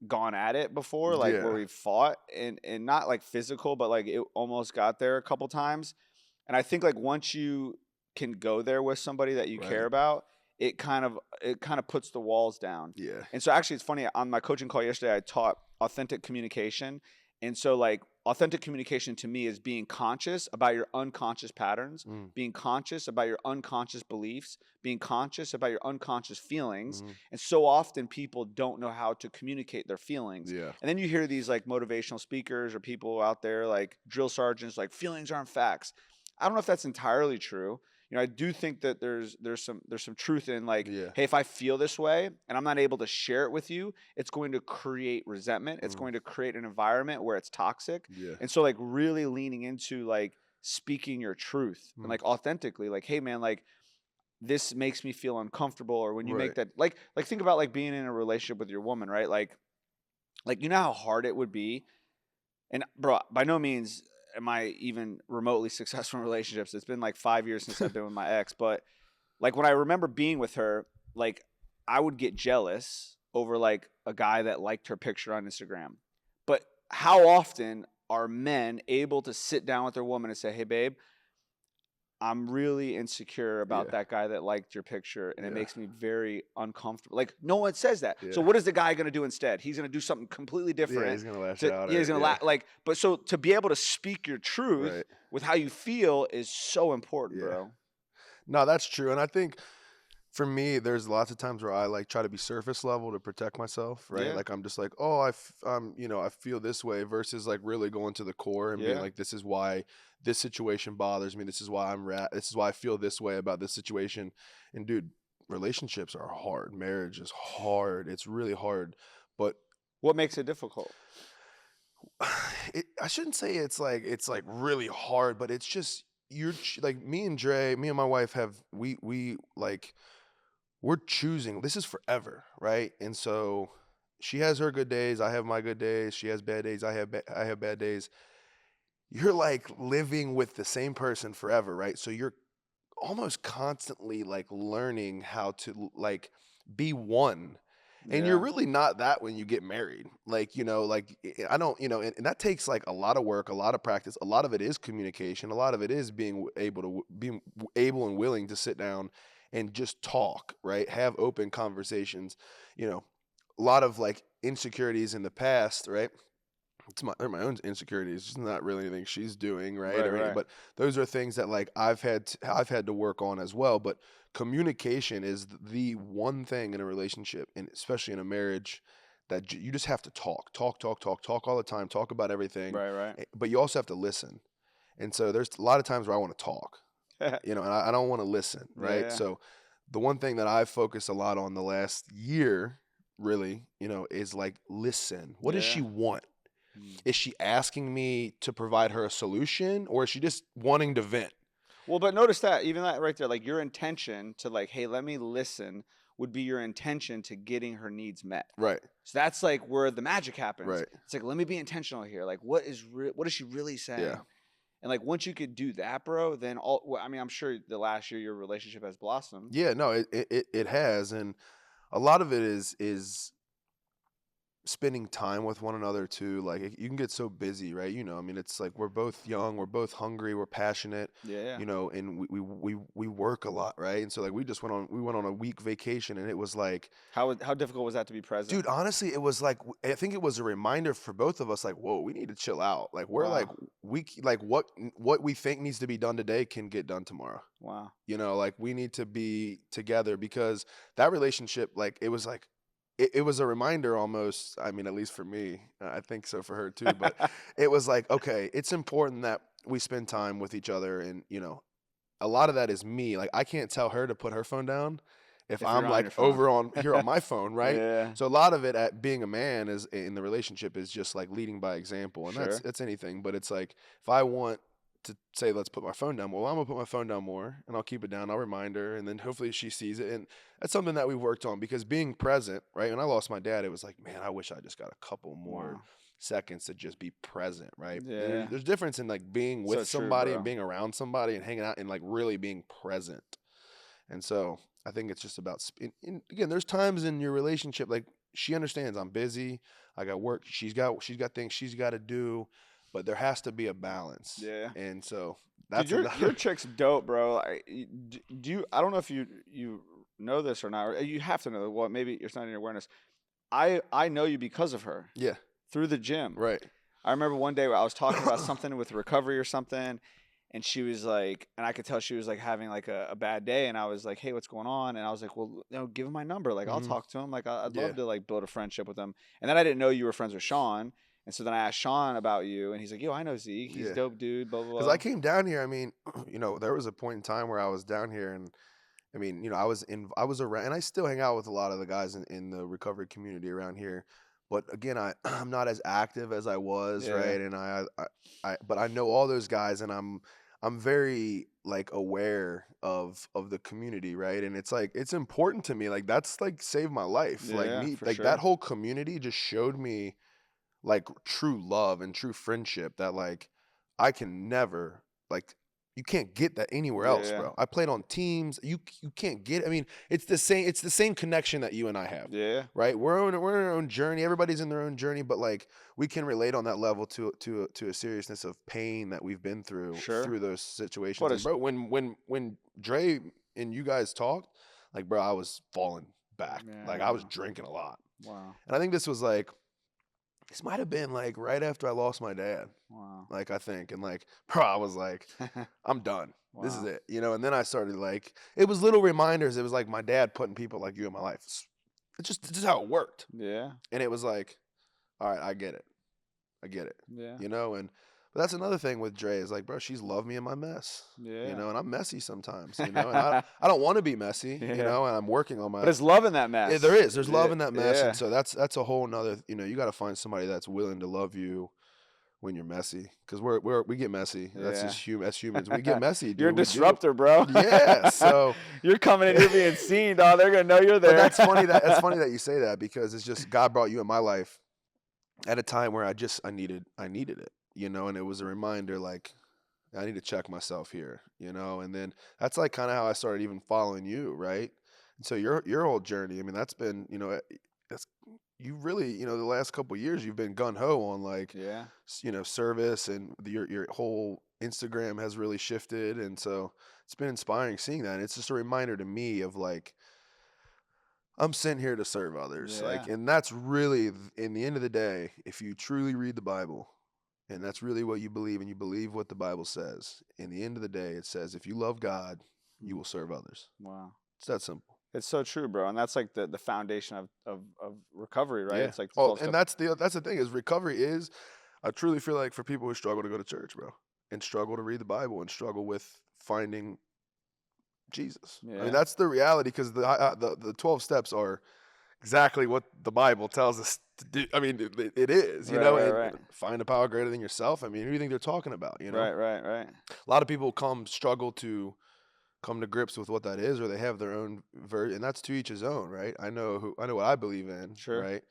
gone at it before, like where Yeah, we've fought and not like physical, but like it almost got there a couple times. And I think like once you can go there with somebody that you care right. about, it kind of puts the walls down. Yeah. And so actually it's funny, on my coaching call yesterday I taught authentic communication. And so like authentic communication to me is being conscious about your unconscious patterns, Mm, being conscious about your unconscious beliefs, being conscious about your unconscious feelings. mm, And so often people don't know how to communicate their feelings. yeah. And then you hear these like motivational speakers or people out there like drill sergeants like feelings aren't facts. I don't know if that's entirely true. I do think that there's some truth in like, Yeah. hey, if I feel this way and I'm not able to share it with you, it's going to create resentment. It's Mm, going to create an environment where it's toxic. yeah. And so like really leaning into like speaking your truth and Mm, like authentically, like, hey man, like this makes me feel uncomfortable. Or when you make right. that like think about like being in a relationship with your woman, right? Like you know how hard it would be. And bro, by no means am I even remotely successful in relationships. It's been like 5 years since I've been with my ex, but like when I remember being with her, like I would get jealous over like a guy that liked her picture on Instagram. But how often are men able to sit down with their woman and say, "Hey babe, I'm really insecure about Yeah. that guy that liked your picture and it Yeah. makes me very uncomfortable." Like no one says that. So Yeah. what is the guy going to do instead? He's going to do something completely Yeah. different. He's gonna lash To out, Yeah, he's or going to yeah. like but so to be able to speak your truth Right. with how you feel is so important, Yeah. bro. No, that's true. And I think for me, there's lots of times where I like try to be surface level to protect myself, right? Yeah. Like I'm just like, oh, I feel this way, versus like really going to the core and being Yeah. like, this is why this situation bothers me. This is why this is why I feel this way about this situation. And dude, relationships are hard. Marriage is hard. It's really hard. But What makes it difficult? I shouldn't say it's like really hard, but it's just like me and my wife have we like we're choosing, this is forever, right? And so she has her good days, I have my good days, she has bad days, I have bad days. You're like living with the same person forever, right? So you're almost constantly like learning how to like be one. And you're Yeah. really not that when you get married. Like, I don't, and that takes like a lot of work, a lot of practice. A lot of it is communication. A lot of it is being able and willing to sit down and just talk, right? Have open conversations. You know, a lot of like insecurities in the past, right? They're my own insecurities. It's just not really anything she's doing, right? Right, Or any, right. but those are things that like I've had to work on as well. But communication is the one thing in a relationship, and especially in a marriage, that you just have to talk all the time, talk about everything. Right, right. But you also have to listen. And so there's a lot of times where I want to talk, and I don't want to listen, Yeah, right? yeah. So the one thing that I've focused a lot on the last year, really, is like listen. What does Yeah. she want? Mm. Is she asking me to provide her a solution, or is she just wanting to vent? Well, but notice that even that right there, like your intention to like, hey, let me listen would be your intention to getting her needs met. Right, So that's like where the magic happens. right. It's like, let me be intentional here. Like, what is she really Yeah. saying? And like once you could do that, bro, then I mean, I'm sure the last year your relationship has blossomed. Yeah, no, it has. And a lot of it is spending time with one another too. Like you can get so busy, right? I mean, it's like we're both young, we're both hungry, we're passionate, Yeah, yeah. and we work a lot, right? And so like we went on a week vacation, and it was like, How difficult was that to be present? dude, honestly, it was like I think it was a reminder for both of us, like, whoa, we need to chill out. Like we're like Wow. like what we think needs to be done today can get done tomorrow. Wow. Like we need to be together, because that relationship, like it was a reminder almost. I mean, at least for me, I think so for her too. But it was like, okay, it's important that we spend time with each other, and a lot of that is me. Like I can't tell her to put her phone down if If you're I'm on your like phone. over on here on my phone, right? Yeah. So a lot of it at being a man is in the relationship is just like leading by example, and Sure. that's anything. But it's like if I want to say, let's put my phone down. Well, I'm gonna put my phone down more, and I'll keep it down. I'll remind her, and then hopefully she sees it. And that's something that we've worked on because being present, right? When I lost my dad, it was like, man, I wish I just got a couple more Wow. seconds to just be present, right? And Yeah. there's difference in like being So with true, somebody and bro. being around somebody and hanging out and like really being present. And so I think it's just about and again, there's times in your relationship like she understands I'm busy, I got work, she's got things she's got to do, but there has to be a balance. Yeah. And so Dude, that's your another chick's dope, bro. Do you? I don't know if you know this or not. Or you have to know. Well, maybe it's not in your awareness. I know you because of her yeah, through the gym. right. I remember one day where I was talking about something with recovery or something, and she was like, and I could tell she was like having like a bad day, and I was like, hey, what's going on? And I was like, well, give him my number. Like, I'll hmm talk to him. Like, I'd Yeah. love to like build a friendship with him. And then I didn't know you were friends with Sean, and so then I asked Sean about you, and he's like, yo, I know Zeke. He's a Yeah. dope dude. Blah blah Because I blah. came down here, I mean, there was a point in time where I was down here and I was around, and I still hang out with a lot of the guys in the recovery community around here. But again, I'm not as active as I was, Yeah. right? And but I know all those guys, and I'm very like aware of the community, right? And it's like it's important to me. Like that's like saved my life. Like Yeah, me, for like that sure. whole community just showed me like true love and true friendship that like I can never like you can't get that anywhere else, Yeah. bro. I played on teams. You can't get I mean, it's the same connection that you and I have. Yeah. Right? We're on our own journey. Everybody's in their own journey, but like we can relate on that level to a seriousness of pain that we've been Sure. through those What situations. And is? bro, when Dre and you guys talked, like bro, I was falling back. Yeah. Like I was drinking a lot. Wow. And I think this might have been like right after I lost my dad. Wow. Like I think, and like, bro, I was like, I'm done. This is Wow. it, And then I started like, it was little reminders. It was like my dad putting people like you in my life. It's just how it worked, Yeah. and it was like, all right, I get it, I get it, Yeah. And but that's another thing with Dre is like, bro, she's loved me in my mess, Yeah. and I'm messy sometimes, and I don't want to be messy, Yeah. and I'm working on But my it's love in that yeah, mess. there's love Yeah. in that mess, and Yeah. so that's a whole nother. You got to find somebody that's willing to love you when you're messy, because we get messy. That's Yeah. just as humans, we get messy, You're a dude. We do. disruptor, bro. Yeah. So, You're coming in, you're being seen, dog. They're gonna know you're but there. that's funny that you say that because it's just God brought you in my life at a time where I needed it, and it was a reminder like I need to check myself here, and then that's like kind of how I started even following you, right? And so your whole journey, I mean, that's been, that's you really, the last couple years you've been gun ho on like, Yeah. service and your whole Instagram has really shifted, and so it's been inspiring seeing that. And it's just a reminder to me of like I'm sent here to serve others, like, Yeah. and that's really in the end of the day, if you truly read the Bible. And that's really what you believe, and you believe what the Bible says. In the end of the day, it says, if you love God, you will serve others. Wow. It's that simple. It's so true, bro. And that's like the foundation of recovery, right? Yeah. It's like the Oh, 12 and step. that's the thing is recovery is. I truly feel like for people who struggle to go to church, bro, and struggle to read the Bible, and struggle with finding Jesus. I mean, Yeah. that's the reality because the 12 steps are exactly what the Bible tells us to do. I mean, it is, Right, right, and right. find a power greater than yourself. I mean, who do you think they're talking about? Right, right, right. A lot of people struggle to come to grips with what that is, or they have their own version, and that's to each his own, right? I know what I believe in, Sure. right?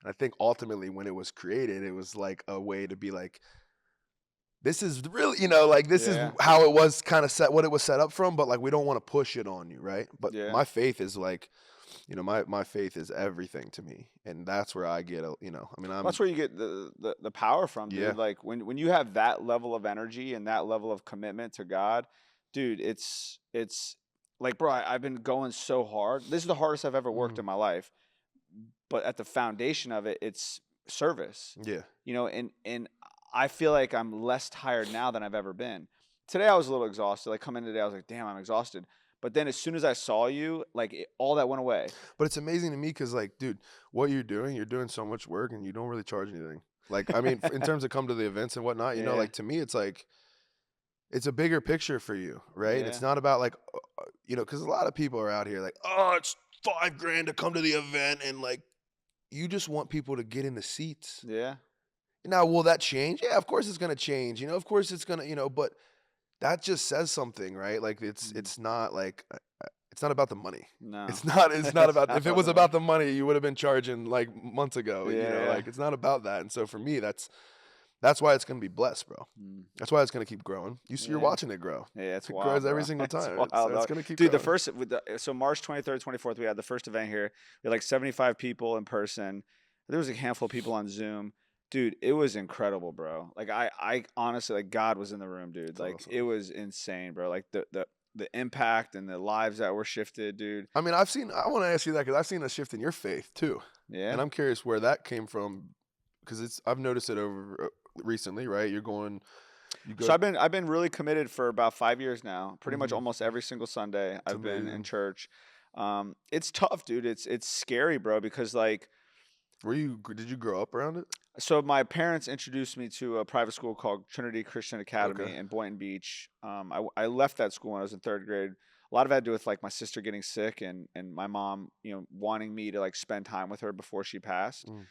And I think ultimately when it was created, it was like a way to be like, this is really, like this is Yeah. how it was kind of what it was set up from, but like we don't want to push it on you, right? But Yeah. my faith is like, my faith is everything to me, and that's where I get I mean, That's where you get the power from, Yeah. dude. Like when you have that level of energy and that level of commitment to God, dude, it's like, bro, I've been going so hard. This is the hardest I've ever worked Mhm. in my life. But at the foundation of it, it's service. Yeah. And I feel like I'm less tired now than I've ever been. Today I was a little exhausted. Like coming in today, I was like, damn, I'm exhausted. But then as soon as I saw you, like all that went away. But it's amazing to me because, like, dude, what you're doing so much work and you don't really charge anything. Like, I mean, in terms of come to the events and whatnot, Yeah. like to me, it's like, it's a bigger picture for you, right? And it's Yeah. not about like, because a lot of people are out here like, oh, it's $5,000 to come to the event, and like, you just want people to get in the seats. Yeah. Now, will that change? Yeah, of course it's gonna change. Of course it's gonna, but that just says something, right? Like Mm. it's not like it's not about the money. No. It's not It's about not if it about was the money. about the money, you would have been charging like months ago, Yeah, yeah. like it's not about that. And so for me, that's why it's gonna be blessed, bro. Mm. That's why it's gonna keep growing. You're Yeah. watching it grow. Yeah, it's It wild, grows every bro. single It's time. wild, It's dog. gonna keep Dude, the growing. first with the so March 23rd, 24th, we had the first event here. We had like 75 people in person. There was a handful of people on Zoom. Dude, it was incredible, bro. Like I honestly like God was in the room, dude. It's Like it awesome. was insane, bro. Like the impact and the lives that were shifted, dude. I mean, I want to ask you that because I've seen a shift in your faith too, Yeah. and I'm curious where that came from because I've noticed it over recently, right? You So go. I've been really committed for about 5 years now. Pretty much Hmm. almost every single Sunday It's I've been in amazing. church. It's tough, dude. It's scary, bro, because like Did you grow up around it? so my parents introduced me to a private school called Trinity Christian Okay. Academy in Boynton Beach. I left that school when I was in third grade. A lot of it had to do with like my sister getting sick and my mom, wanting me to like spend time with her before she passed. Mm.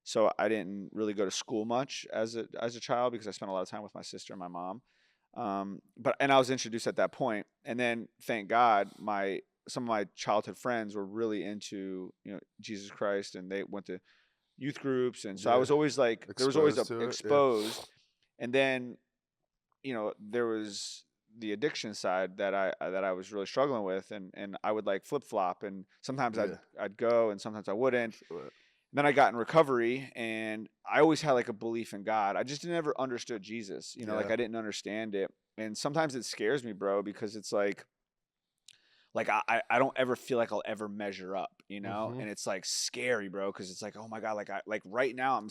So I didn't really go to school much as a child because I spent a lot of time with my sister and my mom. But and I was introduced at that point, and then thank God my some of my childhood friends were really into Jesus Christ, and they went to youth groups, and so I Yeah. was always like there was always Exposed to it. Yeah. exposed, and then there was the addiction side that I was really struggling with, and I would like flip flop, and sometimes Yeah. I'd go, and sometimes I wouldn't. Feel it. Then I got in recovery, and I always had like a belief in God. I just never understood Jesus, like Yeah. I didn't understand it, and sometimes it scares me, bro, because it's like I don't ever feel like I'll ever measure up, Hmm. and it's like scary, bro, because it's like, oh my God, like I like right now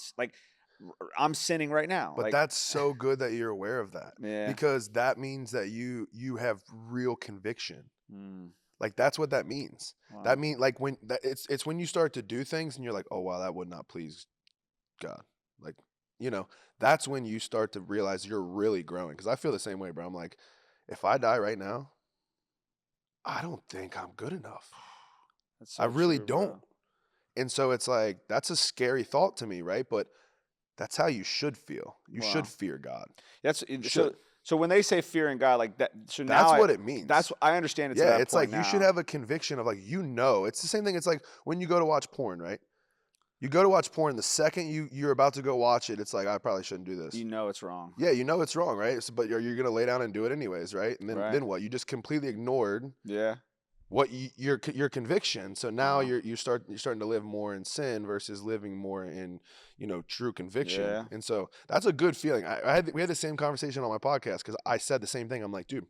I'm sinning right now, But like that's so good that you're aware of that yeah, because that means that you have real conviction. mm, Like that's what that means. That wow, mean like when that it's when you start to do things and you're like, "Oh wow, that would not please God." Like, you know, that's when you start to realize you're really growing cuz I feel the same way, bro. I'm like, if I die right now, I don't think I'm good enough. that's I so really true, don't. bro. And so it's like that's a scary thought to me, right? But that's how you should feel. You should Wow, fear God. You so should. so when they say fear in God like that, so now That's what it means. I understand it to Yeah, that it's like point you should now. have a conviction of like it's the same thing. It's like when you go to watch porn, right? You go to watch porn, the second you're about to go watch it, it's like I probably shouldn't do this. You know it's wrong, Yeah, you know it's wrong, right? So, but you're gonna lay down and do it anyways, right? And then right? then what? You just completely ignored Yeah, what your conviction. So now wow, you're starting to live more in sin versus living more in true conviction. yeah, And so that's a good feeling. We had the same conversation on my podcast because I said the same thing. I'm like, dude,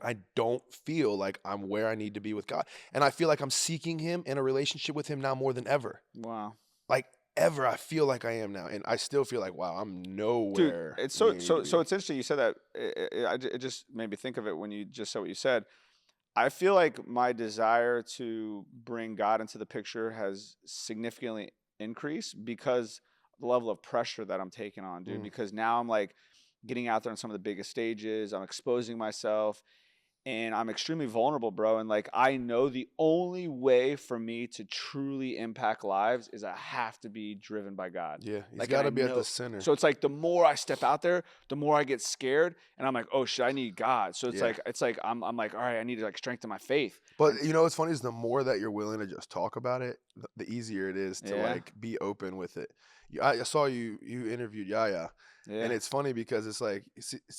I don't feel like I'm where I need to be with God. And I feel like I'm seeking him in a relationship with him now more than ever. wow. Like ever I feel like I am now. And I still feel like, wow, I'm Dude, nowhere it's near you to so be. it's interesting you said that. It just made me think of it when you just said what you said. I feel like my desire to bring God into the picture has significantly increased because the level of pressure that I'm taking on, dude. Mm, Because now I'm like getting out there on some of the biggest stages. I'm exposing myself, and I'm extremely vulnerable, bro. And like, I know the only way for me to truly impact lives is I have to be driven by God. yeah, he's Like, and got I to be at the know, center. so it's like the more I step out there, the more I get scared, and I'm like, oh shit, I need God. So Yeah. it's like I'm like, all right, I need to like strengthen my faith. But And what's funny is the more that you're willing to just talk about it, the easier it is to yeah, like be open with it. I saw you interviewed Yaya, and yeah, it's funny because it's like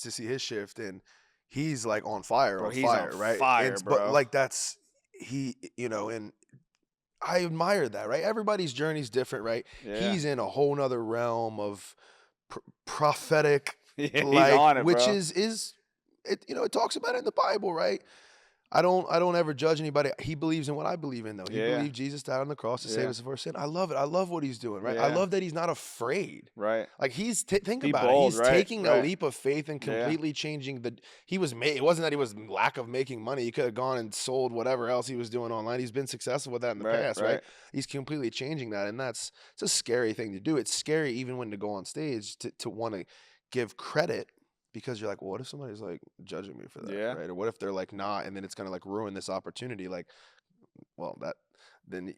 to see his shift and he's like bro, on he's on fire, right? fire, And but bro. like that's he, and I admire that, right? Everybody's journey's different, right? Yeah, He's in a whole nother realm of prophetic, yeah, he's like on it, which bro. is it. It talks about it in the Bible, right? I don't ever judge anybody. He believes in what I believe in, though. He Yeah, believed Jesus died on the cross to save yeah, us for our sin. I love it. I love what he's doing, right? I yeah, love that he's not afraid. right. Like think Be about it. bold, He's right, taking a right. leap of faith and Yeah, completely changing the. He was made. It wasn't that he was lack of making money. He could have gone and sold whatever else he was doing online. He's been successful with that in the right, past, right? right. He's completely changing that, and it's a scary thing to do. It's scary even when to go on stage to want to give credit because you're like, well, what if somebody's like judging me for that, Yeah. right? Or what if they're like not, and then it's gonna like ruin this opportunity? Like, well, then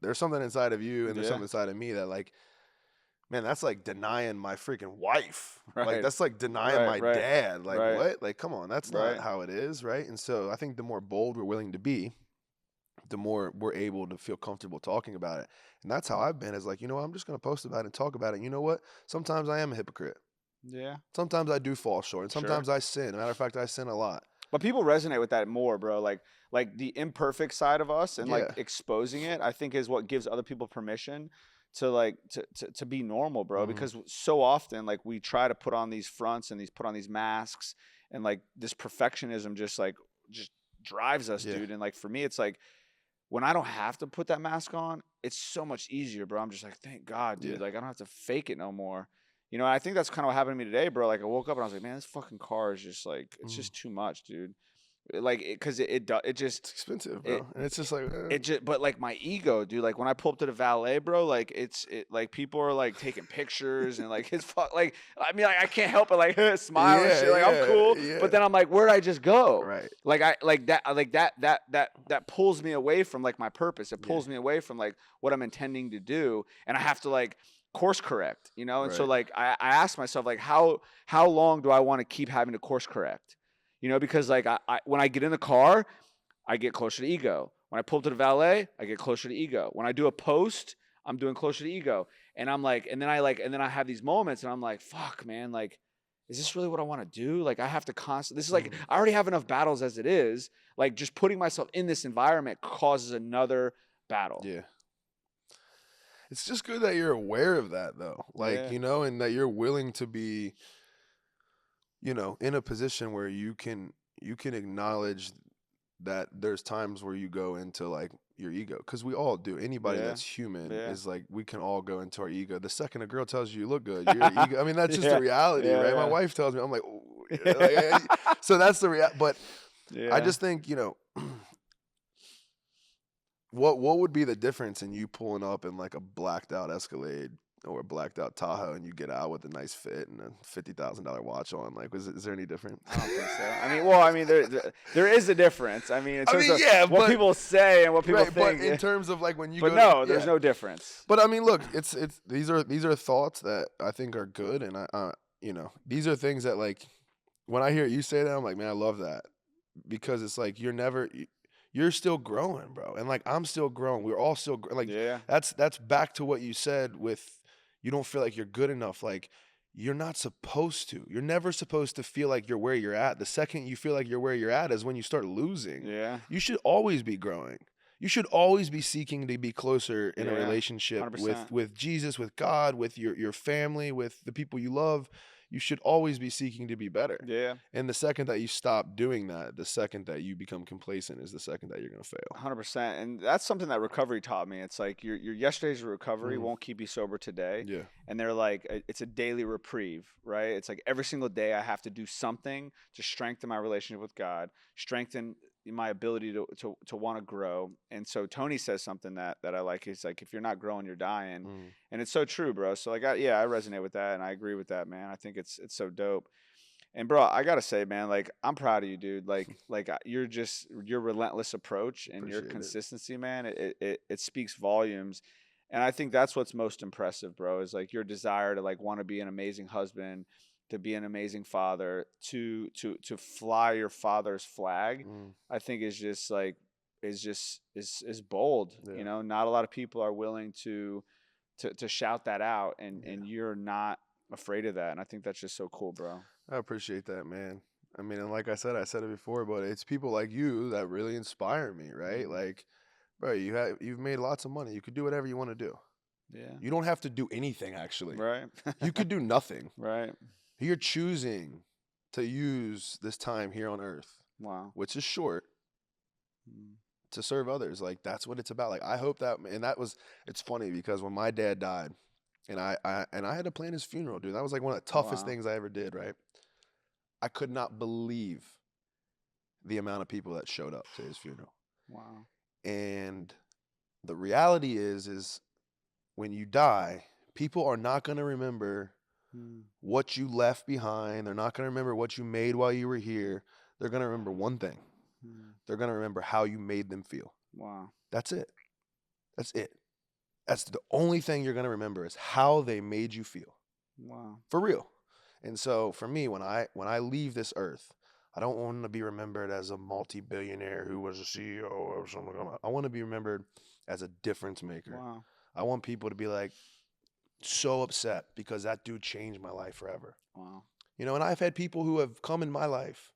there's something inside of you and there's Yeah. something inside of me that like man, that's like denying my freaking wife. Like, Right. that's like denying Right. my Right. dad. Like, Right. what? Like, come on, that's not Right. how it is, right? And so I think the more bold we're willing to be, the more we're able to feel comfortable talking about it. And that's how I've been, is like, you know what, I'm just going to post about it and talk about it. You know what? Sometimes I am a hypocrite. Yeah. Sometimes I do fall short. And Sure. sometimes I sin. Matter of fact, I sin a lot. But people resonate with that more, bro. Like the imperfect side of us and like Yeah. exposing it, I think is what gives other people permission to like to be normal, bro. Hmm. Because so often like we try to put on these fronts and put on these masks and like this perfectionism just drives us, Yeah. dude. And like for me, it's like when I don't have to put that mask on, it's so much easier, bro. I'm just like, thank God, Yeah. dude. Like I don't have to fake it no more. You know, I think that's kind of what happened to me today, bro. Like I woke up and I was like, man, this fucking car is just like, it's Mm. just too much, dude. Like, cause it It's expensive, it, bro. And it's just like, it just, but like my ego, dude, like when I pull up to the valet, bro, like like people are like taking pictures and like like, I mean, like I can't help but like smile and yeah, shit. Like I'm yeah, cool. yeah. But then I'm like, where'd I just go? Right. Like that pulls me away from like my purpose. It Yeah. pulls me away from like what I'm intending to do. And I have to like course correct, you know? And so Right. like I asked myself, like, how long do I want to keep having to course correct? You know, because like I when I get in the car, I get closer to ego. When I pull up to the valet, I get closer to ego. When I do a post, I'm doing closer to ego. And I'm like, and then I have these moments and I'm like, fuck, man, like, is this really what I want to do? Like, I have to constantly, this is like, Mhm. I already have enough battles as it is. Like, just putting myself in this environment causes another battle. Yeah. It's just good that you're aware of that, though. Like, Yeah. you know, and that you're willing to be, you know, in a position where you can acknowledge that there's times where you go into like your ego, because we all do. Anybody Yeah. that's human Yeah. is like, we can all go into our ego. The second a girl tells you you look good, your ego. I mean, that's just the Yeah. reality, right? My Yeah. wife tells me, I'm like, "Ooh," so that's the But I Yeah. just think, you know, what would be the difference in you pulling up in like a blacked out Escalade or a blacked out Tahoe, and you get out with a nice fit and a $50,000 watch on? Like, is there any different? I don't think so. I mean, well, I mean, there is a difference. I mean, in I terms mean, of yeah, what but people say and what people right, but think. in terms of like when you But go to, no, there's yeah. no difference. But I mean, look, it's these are thoughts that I think are good, and you know, these are things that, like, when I hear you say that, I'm like, man, I love that, because it's like you're still growing, bro, and like I'm still growing. We're all still like, Yeah. that's back to what you said with, you don't feel like you're good enough. Like, you're not supposed to. You're never supposed to feel like you're where you're at. The second you feel like you're where you're at is when you start losing. Yeah. You should always be growing. You should always be seeking to be closer in a Yeah. relationship 100%. with Jesus, with God, with your family, with the people you love. You should always be seeking to be better. Yeah. And the second that you stop doing that, the second that you become complacent, is the second that you're gonna fail. 100%. And that's something that recovery taught me. It's like your yesterday's recovery Mhm. won't keep you sober today. Yeah. And they're like, it's a daily reprieve, right? It's like every single day I have to do something to strengthen my relationship with God, strengthen my ability to want to grow. And so Tony says something that I like. He's like, if you're not growing, you're dying. Mm. And it's so true, bro. So like, I resonate with that and I agree with that, man. I think it's so dope. And bro, I gotta say, man, like I'm proud of you, dude. Like you're just your relentless approach and your Appreciate it. consistency, man. It speaks volumes, and I think that's what's most impressive, bro. Is like your desire to like want to be an amazing husband, to be an amazing father, to fly your father's flag. Mm. I think is just like is bold. Yeah. You know, not a lot of people are willing to shout that out, and Yeah. you're not afraid of that, and I think that's just so cool, bro. I appreciate that, man. I mean, and like I said it before, but it's people like you that really inspire me, right? Mhm. Like, bro, you've made lots of money. You could do whatever you want to do. Yeah. You don't have to do anything, actually. Right. You could do nothing. Right. You're choosing to use this time here on earth, Wow. which is short, Mm. to serve others. Like, that's what it's about. Like, I hope that, and it's funny because when my dad died, and I had to plan his funeral, dude. That was like one of the toughest Wow. things I ever did, right? I could not believe the amount of people that showed up to his funeral. Wow. And the reality is when you die, people are not going to remember Mm. what you left behind. They're not going to remember what you made while you were here. They're going to remember one thing. Mm. They're going to remember how you made them feel. Wow. That's it. That's it. That's the only thing you're going to remember is how they made you feel. Wow. For real. And so for me, when I leave this earth, I don't want to be remembered as a multi-billionaire who was a CEO or something. I want to be remembered as a difference maker. Wow. I want people to be like so upset because that dude changed my life forever. Wow. And I've had people who have come in my life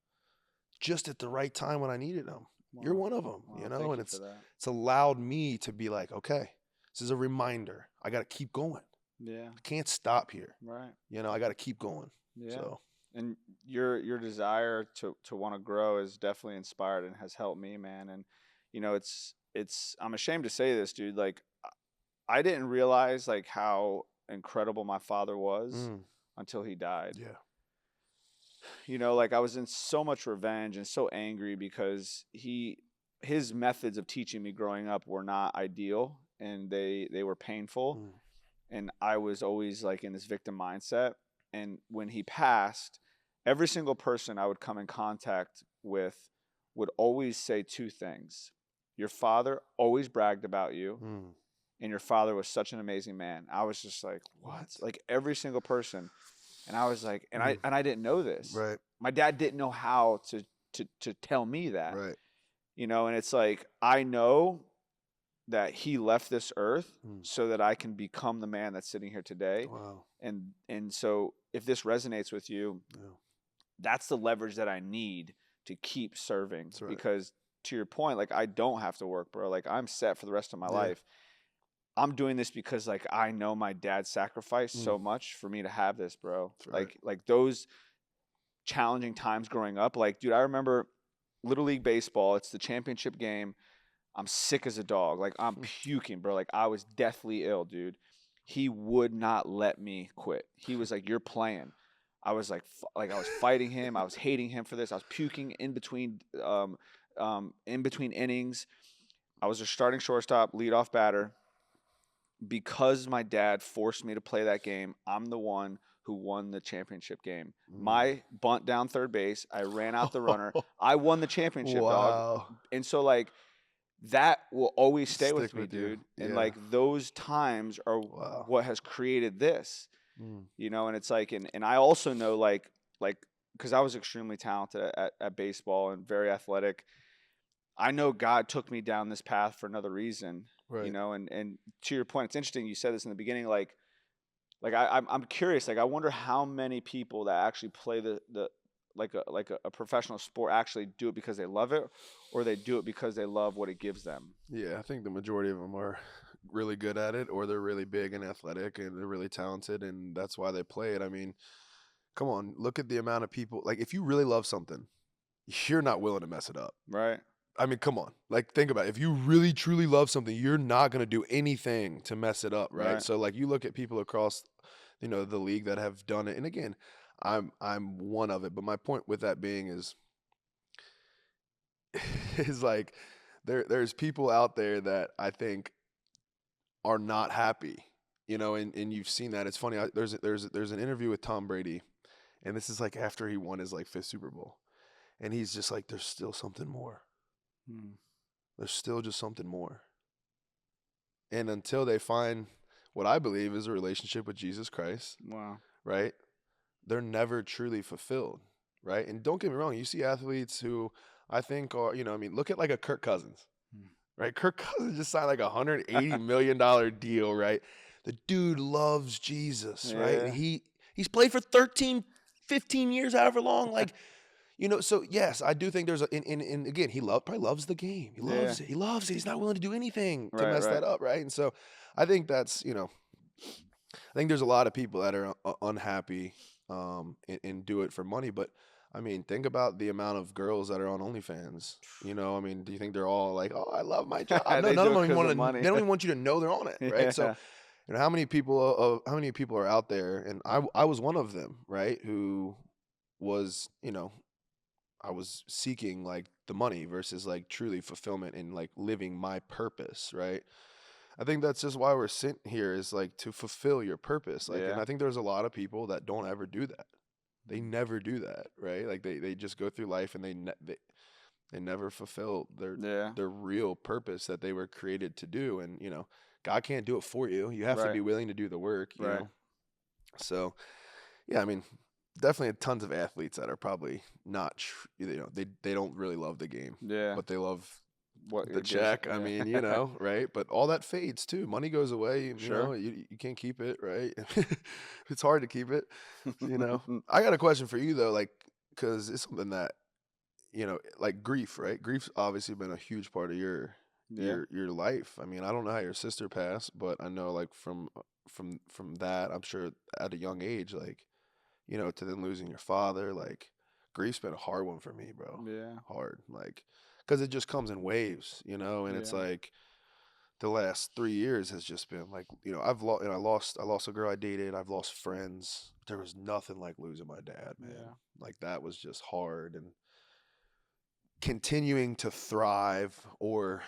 just at the right time when I needed them. You're Wow. one of them, Wow. Thank and you for that. it's allowed me to be like, okay, this is a reminder. I got to keep going. Yeah. I can't stop here. Right. I got to keep going. Yeah. So, And your desire to want to grow is definitely inspired and has helped me, man. And it's I'm ashamed to say this, dude. Like I didn't realize like how incredible my father was until he died. yeah. Like I was in so much revenge and so angry because his methods of teaching me growing up were not ideal and they were painful, and I was always like in this victim mindset. And when he passed, every single person I would come in contact with would always say two things. Your father always bragged about you, and your father was such an amazing man. I was just like, what? Like every single person. And I was like, and I didn't know this. Right. My dad didn't know how to tell me that. Right. And it's like I know that he left this earth so that I can become the man that's sitting here today. Wow. And so if this resonates with you, that's the leverage that I need to keep serving. That's right. Because to your point, like I don't have to work, bro. Like I'm set for the rest of my life. I'm doing this because like I know my dad sacrificed so much for me to have this, bro. Right. Like those challenging times growing up, like dude, I remember Little League baseball, it's the championship game. I'm sick as a dog. Like I'm puking, bro. Like I was deathly ill, dude. He would not let me quit. He was like, "You're playing." I was like I was fighting him. I was hating him for this. I was puking in between innings. I was a starting shortstop, leadoff batter. Because my dad forced me to play that game, I'm the one who won the championship game. My bunt down third base, I ran out the runner. I won the championship, dog. And so like that will always stay with me, dude. And like those times are what has created this. And it's like and I also know like because I was extremely talented at baseball and very athletic. I know God took me down this path for another reason. Right. And to your point, it's interesting you said this in the beginning, like I'm curious, like I wonder how many people that actually play the like a professional sport actually do it because they love it, or they do it because they love what it gives them. Yeah, I think the majority of them are really good at it, or they're really big and athletic and they're really talented, and that's why they play it. I mean, come on, look at the amount of people. Like if you really love something, you're not willing to mess it up. Right. I mean, come on. Like, think about it. If you really, truly love something, you're not going to do anything to mess it up, right? So, like, you look at people across, the league that have done it. And again, I'm one of it. But my point with that being is like, there's people out there that I think are not happy, and you've seen that. It's funny. There's an interview with Tom Brady, and this is like after he won his like 5th Super Bowl, and he's just like, there's still something more. There's still just something more. And until they find what I believe is a relationship with Jesus Christ, right? They're never truly fulfilled, right? And don't get me wrong, you see athletes who I think are, look at like a Kirk Cousins, right? Kirk Cousins just signed like $180 million deal, right? The dude loves Jesus, right? And he's played for 13, 15 years, however long, like. So yes, I do think there's and again, he probably loves the game. He loves it. He loves it. He's not willing to do anything to mess that up, right? And so I think that's, I think there's a lot of people that are unhappy and do it for money. But I mean, think about the amount of girls that are on OnlyFans. I mean, do you think they're all like, "Oh, I love my job"? No, none of them even want to. They don't even want you to know they're on it, right? So, how many people are out there? And I was one of them, right? Who was, I was seeking like the money versus like truly fulfillment and like living my purpose, right? I think that's just why we're sent here, is like to fulfill your purpose. Like, and I think there's a lot of people that don't ever do that. They never do that, right? Like they just go through life and they never fulfill their real purpose that they were created to do. And God can't do it for you. You have to Right. be willing to do the work, you Right. know? So, yeah, I mean, definitely tons of athletes that are probably not, they don't really love the game, Yeah. but they love What the it gives. check. I Yeah. mean, right? But all that fades too. Money goes away, Sure. you can't keep it, right? It's hard to keep it. I got a question for you though, like, because it's something that, like grief, right? Grief's obviously been a huge part of your Yeah. your life. I mean, I don't know how your sister passed, but I know like from that, I'm sure at a young age, like, to then losing your father, like grief's been a hard one for me, bro. Yeah. Hard, like, because it just comes in waves, and it's Yeah. like the last 3 years has just been like, I lost a girl I dated. I've lost friends. There was nothing like losing my dad, man. Yeah. Like that was just hard, and continuing to thrive or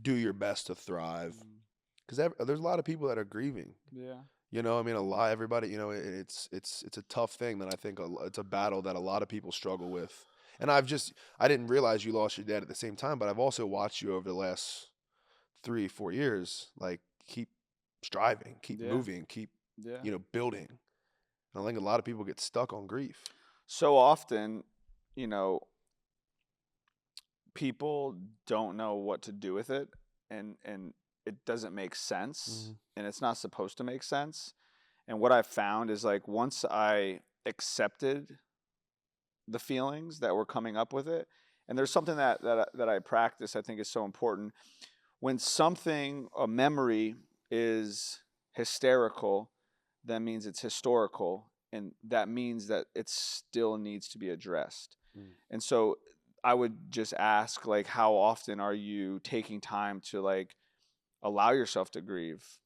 do your best to thrive Mm. because there's a lot of people that are grieving. Yeah. I mean, a lot. Everybody. It's a tough thing that I think it's a battle that a lot of people struggle with. And I didn't realize you lost your dad at the same time, but I've also watched you over the last 3 4 years, like keep striving, keep Yeah. moving, keep Yeah. building. And I think a lot of people get stuck on grief. So often, you know, people don't know what to do with it, and it doesn't make sense, Mm-hmm. and it's not supposed to make sense. And what I found is like once I accepted the feelings that were coming up with it, and there's something that I practice I think is so important. When something, a memory, is hysterical, that means it's historical, and that means that it still needs to be addressed. Mm. And so I would just ask, like, how often are you taking time to like allow yourself to grieve?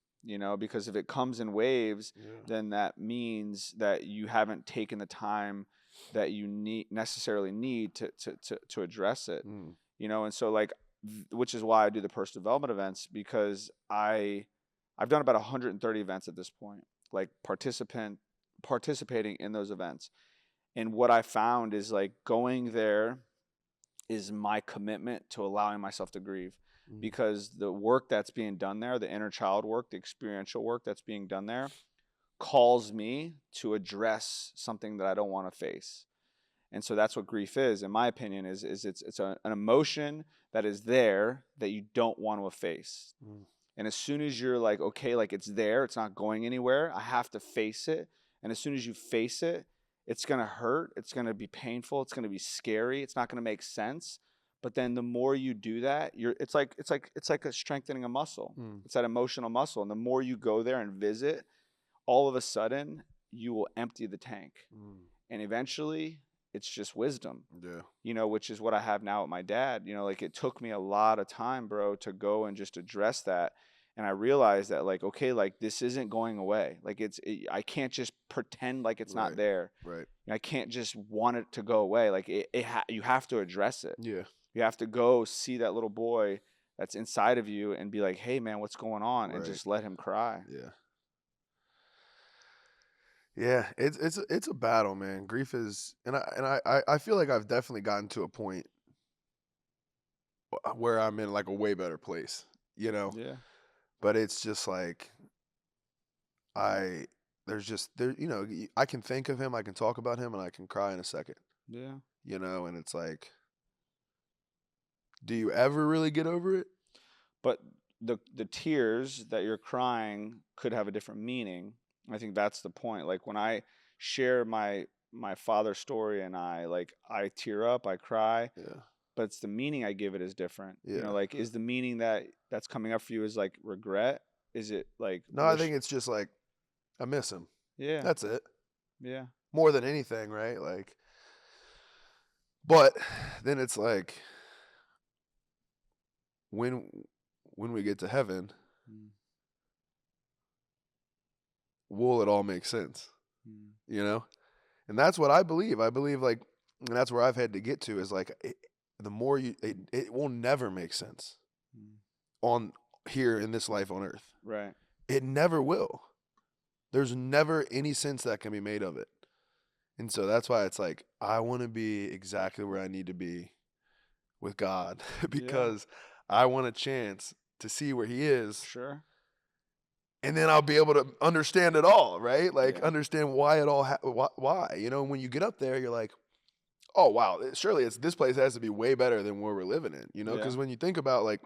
Because if it comes in waves, Yeah. then that means that you haven't taken the time that you necessarily need to address it. Mm. And so like, which is why I do the personal development events, because I've done about 130 events at this point, like participating in those events. And what I found is like going there is my commitment to allowing myself to grieve, Mm. because the work that's being done there, the inner child work, the experiential work that's being done there, calls me to address something that I don't want to face. And so that's what grief is, in my opinion, is an emotion that is there that you don't want to face. Mm. And as soon as you're like, okay, like it's there, it's not going anywhere, I have to face it. And as soon as you face it, it's going to hurt, it's going to be painful, it's going to be scary, it's not going to make sense. But then the more you do that, it's like a strengthening a muscle. Mm. It's that emotional muscle. And the more you go there and visit, all of a sudden you will empty the tank. Mm. And eventually it's just wisdom, Yeah. which is what I have now with my dad. Like it took me a lot of time, bro, to go and just address that. And I realized that, like, okay, like this isn't going away. Like I can't just pretend like it's not Right. there. Right. I can't just want it to go away. Like you have to address it. Yeah. You have to go see that little boy that's inside of you and be like, hey man, what's going on? And Right. just let him cry. Yeah. Yeah, it's a battle, man. Grief is, and I feel like I've definitely gotten to a point where I'm in like a way better place, you know. Yeah. But it's just like I there's just there, I can think of him, I can talk about him, and I can cry in a second, Yeah. and it's like, do you ever really get over it? But the tears that you're crying could have a different meaning. I think that's the point. Like when I share my father's story, and I tear up, I cry, Yeah, but it's the meaning I give it is different. yeah. Like is the meaning that's coming up for you is like regret? Is it like No, I think it's just like I miss him. Yeah. That's it. Yeah. More than anything, right? Like, but then it's like when when we get to heaven, Mm, will it all make sense? mm, You know? And that's what I believe. I believe like, and that's where I've had to get to is like, the more it will never make sense mm. on here in this life on earth. Right. It never will. There's never any sense that can be made of it. And so that's why it's like, I want to be exactly where I need to be with God Yeah. because I want a chance to see where he is, Sure. and then I'll be able to understand it all, right? Like Yeah. understand why it all why. You know, when you get up there, you're like, oh wow, surely this place has to be way better than where we're living in. You know, Yeah. because when you think about like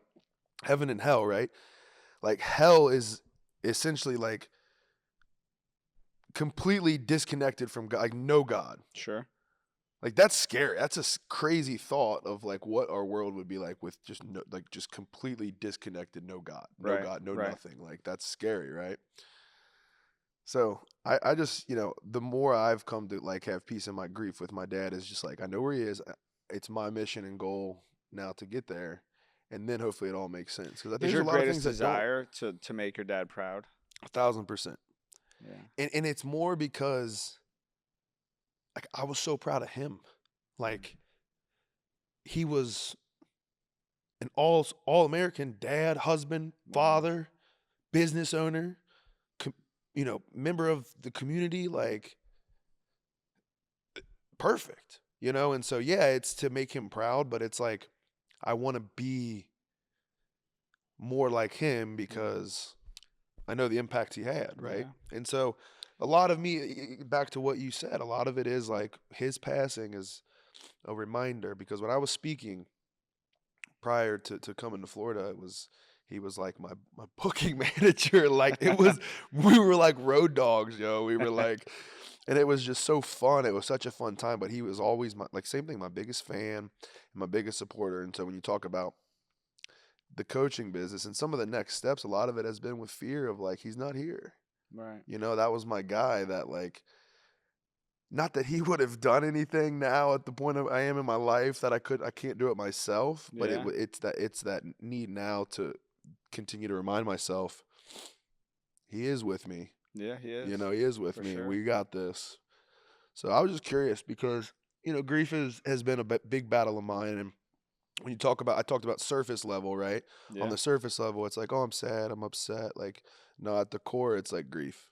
heaven and hell, right? Like hell is essentially like completely disconnected from God, like no God. Sure. Like that's scary. That's a crazy thought of like what our world would be like with just no, like just completely disconnected, no Right. God, no Right. nothing. Like that's scary, right? So I just the more I've come to like have peace in my grief with my dad is just like I know where he is. It's my mission and goal now to get there, and then hopefully it all makes sense because I think Is there's your a lot of greatest things that don't. desire to make your dad proud? 1,000%, Yeah. and it's more because like I was so proud of him, like he was an all American dad, husband, Wow. father, business owner, com, member of the community, like perfect, and so yeah, it's to make him proud, but it's like I want to be more like him Mhm. because I know the impact he had, right? Yeah. And so a lot of me back to what you said, a lot of it is like his passing is a reminder because when I was speaking prior to coming to Florida, he was like my booking manager. Like it was we were like road dogs, yo. We were like and it was just so fun. It was such a fun time. But he was always my like same thing, my biggest fan and my biggest supporter. And so when you talk about the coaching business and some of the next steps, a lot of it has been with fear of like he's not here. Right. That was my guy that like not that he would have done anything now at the point of I am in my life that I can't do it myself, but Yeah. it's that need now to continue to remind myself he is with me. Yeah. He is He is with for me. sure. We got this. So I was just curious because grief has been a big battle of mine, and when you talk about I talked about surface level, right? On Yeah. the surface level, it's like, oh, I'm sad, I'm upset. Like, no, at the core, it's like grief.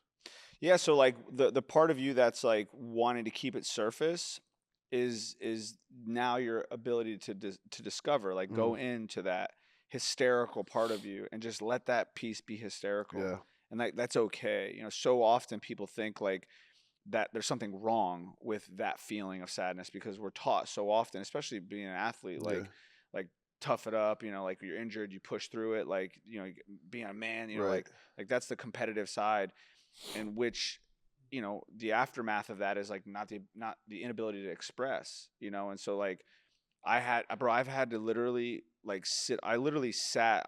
Yeah. So like the part of you that's like wanting to keep it surface is now your ability to discover, like Mm, go into that hysterical part of you and just let that piece be hysterical. yeah, And that's okay. So often people think like that there's something wrong with that feeling of sadness because we're taught so often, especially being an athlete, yeah, like tough it up, like you're injured, you push through it, like, being a man, right, like that's the competitive side in which, the aftermath of that is like not the inability to express, and so like I've had to literally like I literally sat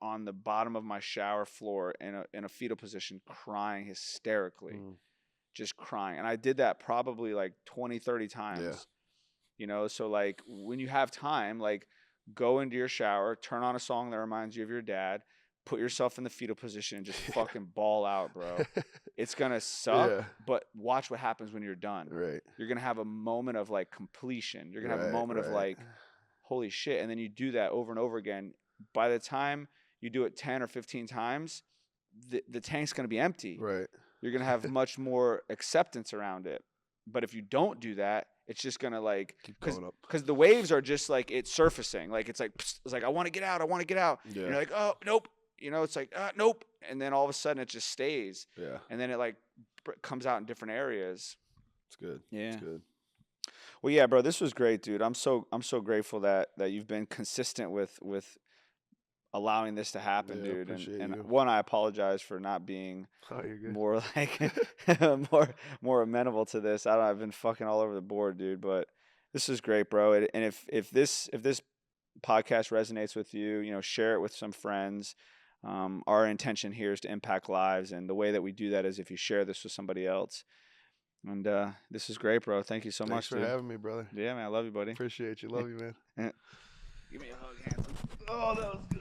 on the bottom of my shower floor in a fetal position crying hysterically, mm, just crying. And I did that probably like 20, 30 yeah, times, So like when you have time, like go into your shower, turn on a song that reminds you of your dad, put yourself in the fetal position and just fucking ball out, bro. It's going to suck, yeah, but watch what happens when you're done. right, You're going to have a moment of like completion. You're going to have a right, moment of right, like, holy shit. And then you do that over and over again. By the time you do it 10 or 15 times, the tank's going to be empty. right. You're going to have much more acceptance around it. But if you don't do that, it's just going to like, Keep cause, going up. cause the waves are just like, it's surfacing. Like, it's like, psst, it's like, I want to get out. I want to get out. And Yeah, you're like, oh, nope. It's like, nope. And then all of a sudden it just stays. yeah. And then it like comes out in different areas. It's good. It's Yeah. good. Well, yeah, bro, this was great, dude. I'm so grateful that you've been consistent with allowing this to happen, Yeah, dude. appreciate And you. one, I apologize for not being Oh, you're good. more like more amenable to this. I've been fucking all over the board, dude. But this is great, bro. And if this podcast resonates with you, share it with some friends. Our intention here is to impact lives, and the way that we do that is if you share this with somebody else. And this is great, bro. Thank you so Thanks much, for dude. having me, brother. Yeah, man. I love you, buddy. Appreciate you. Love you, man. Give me a hug, handsome. Oh, that was good.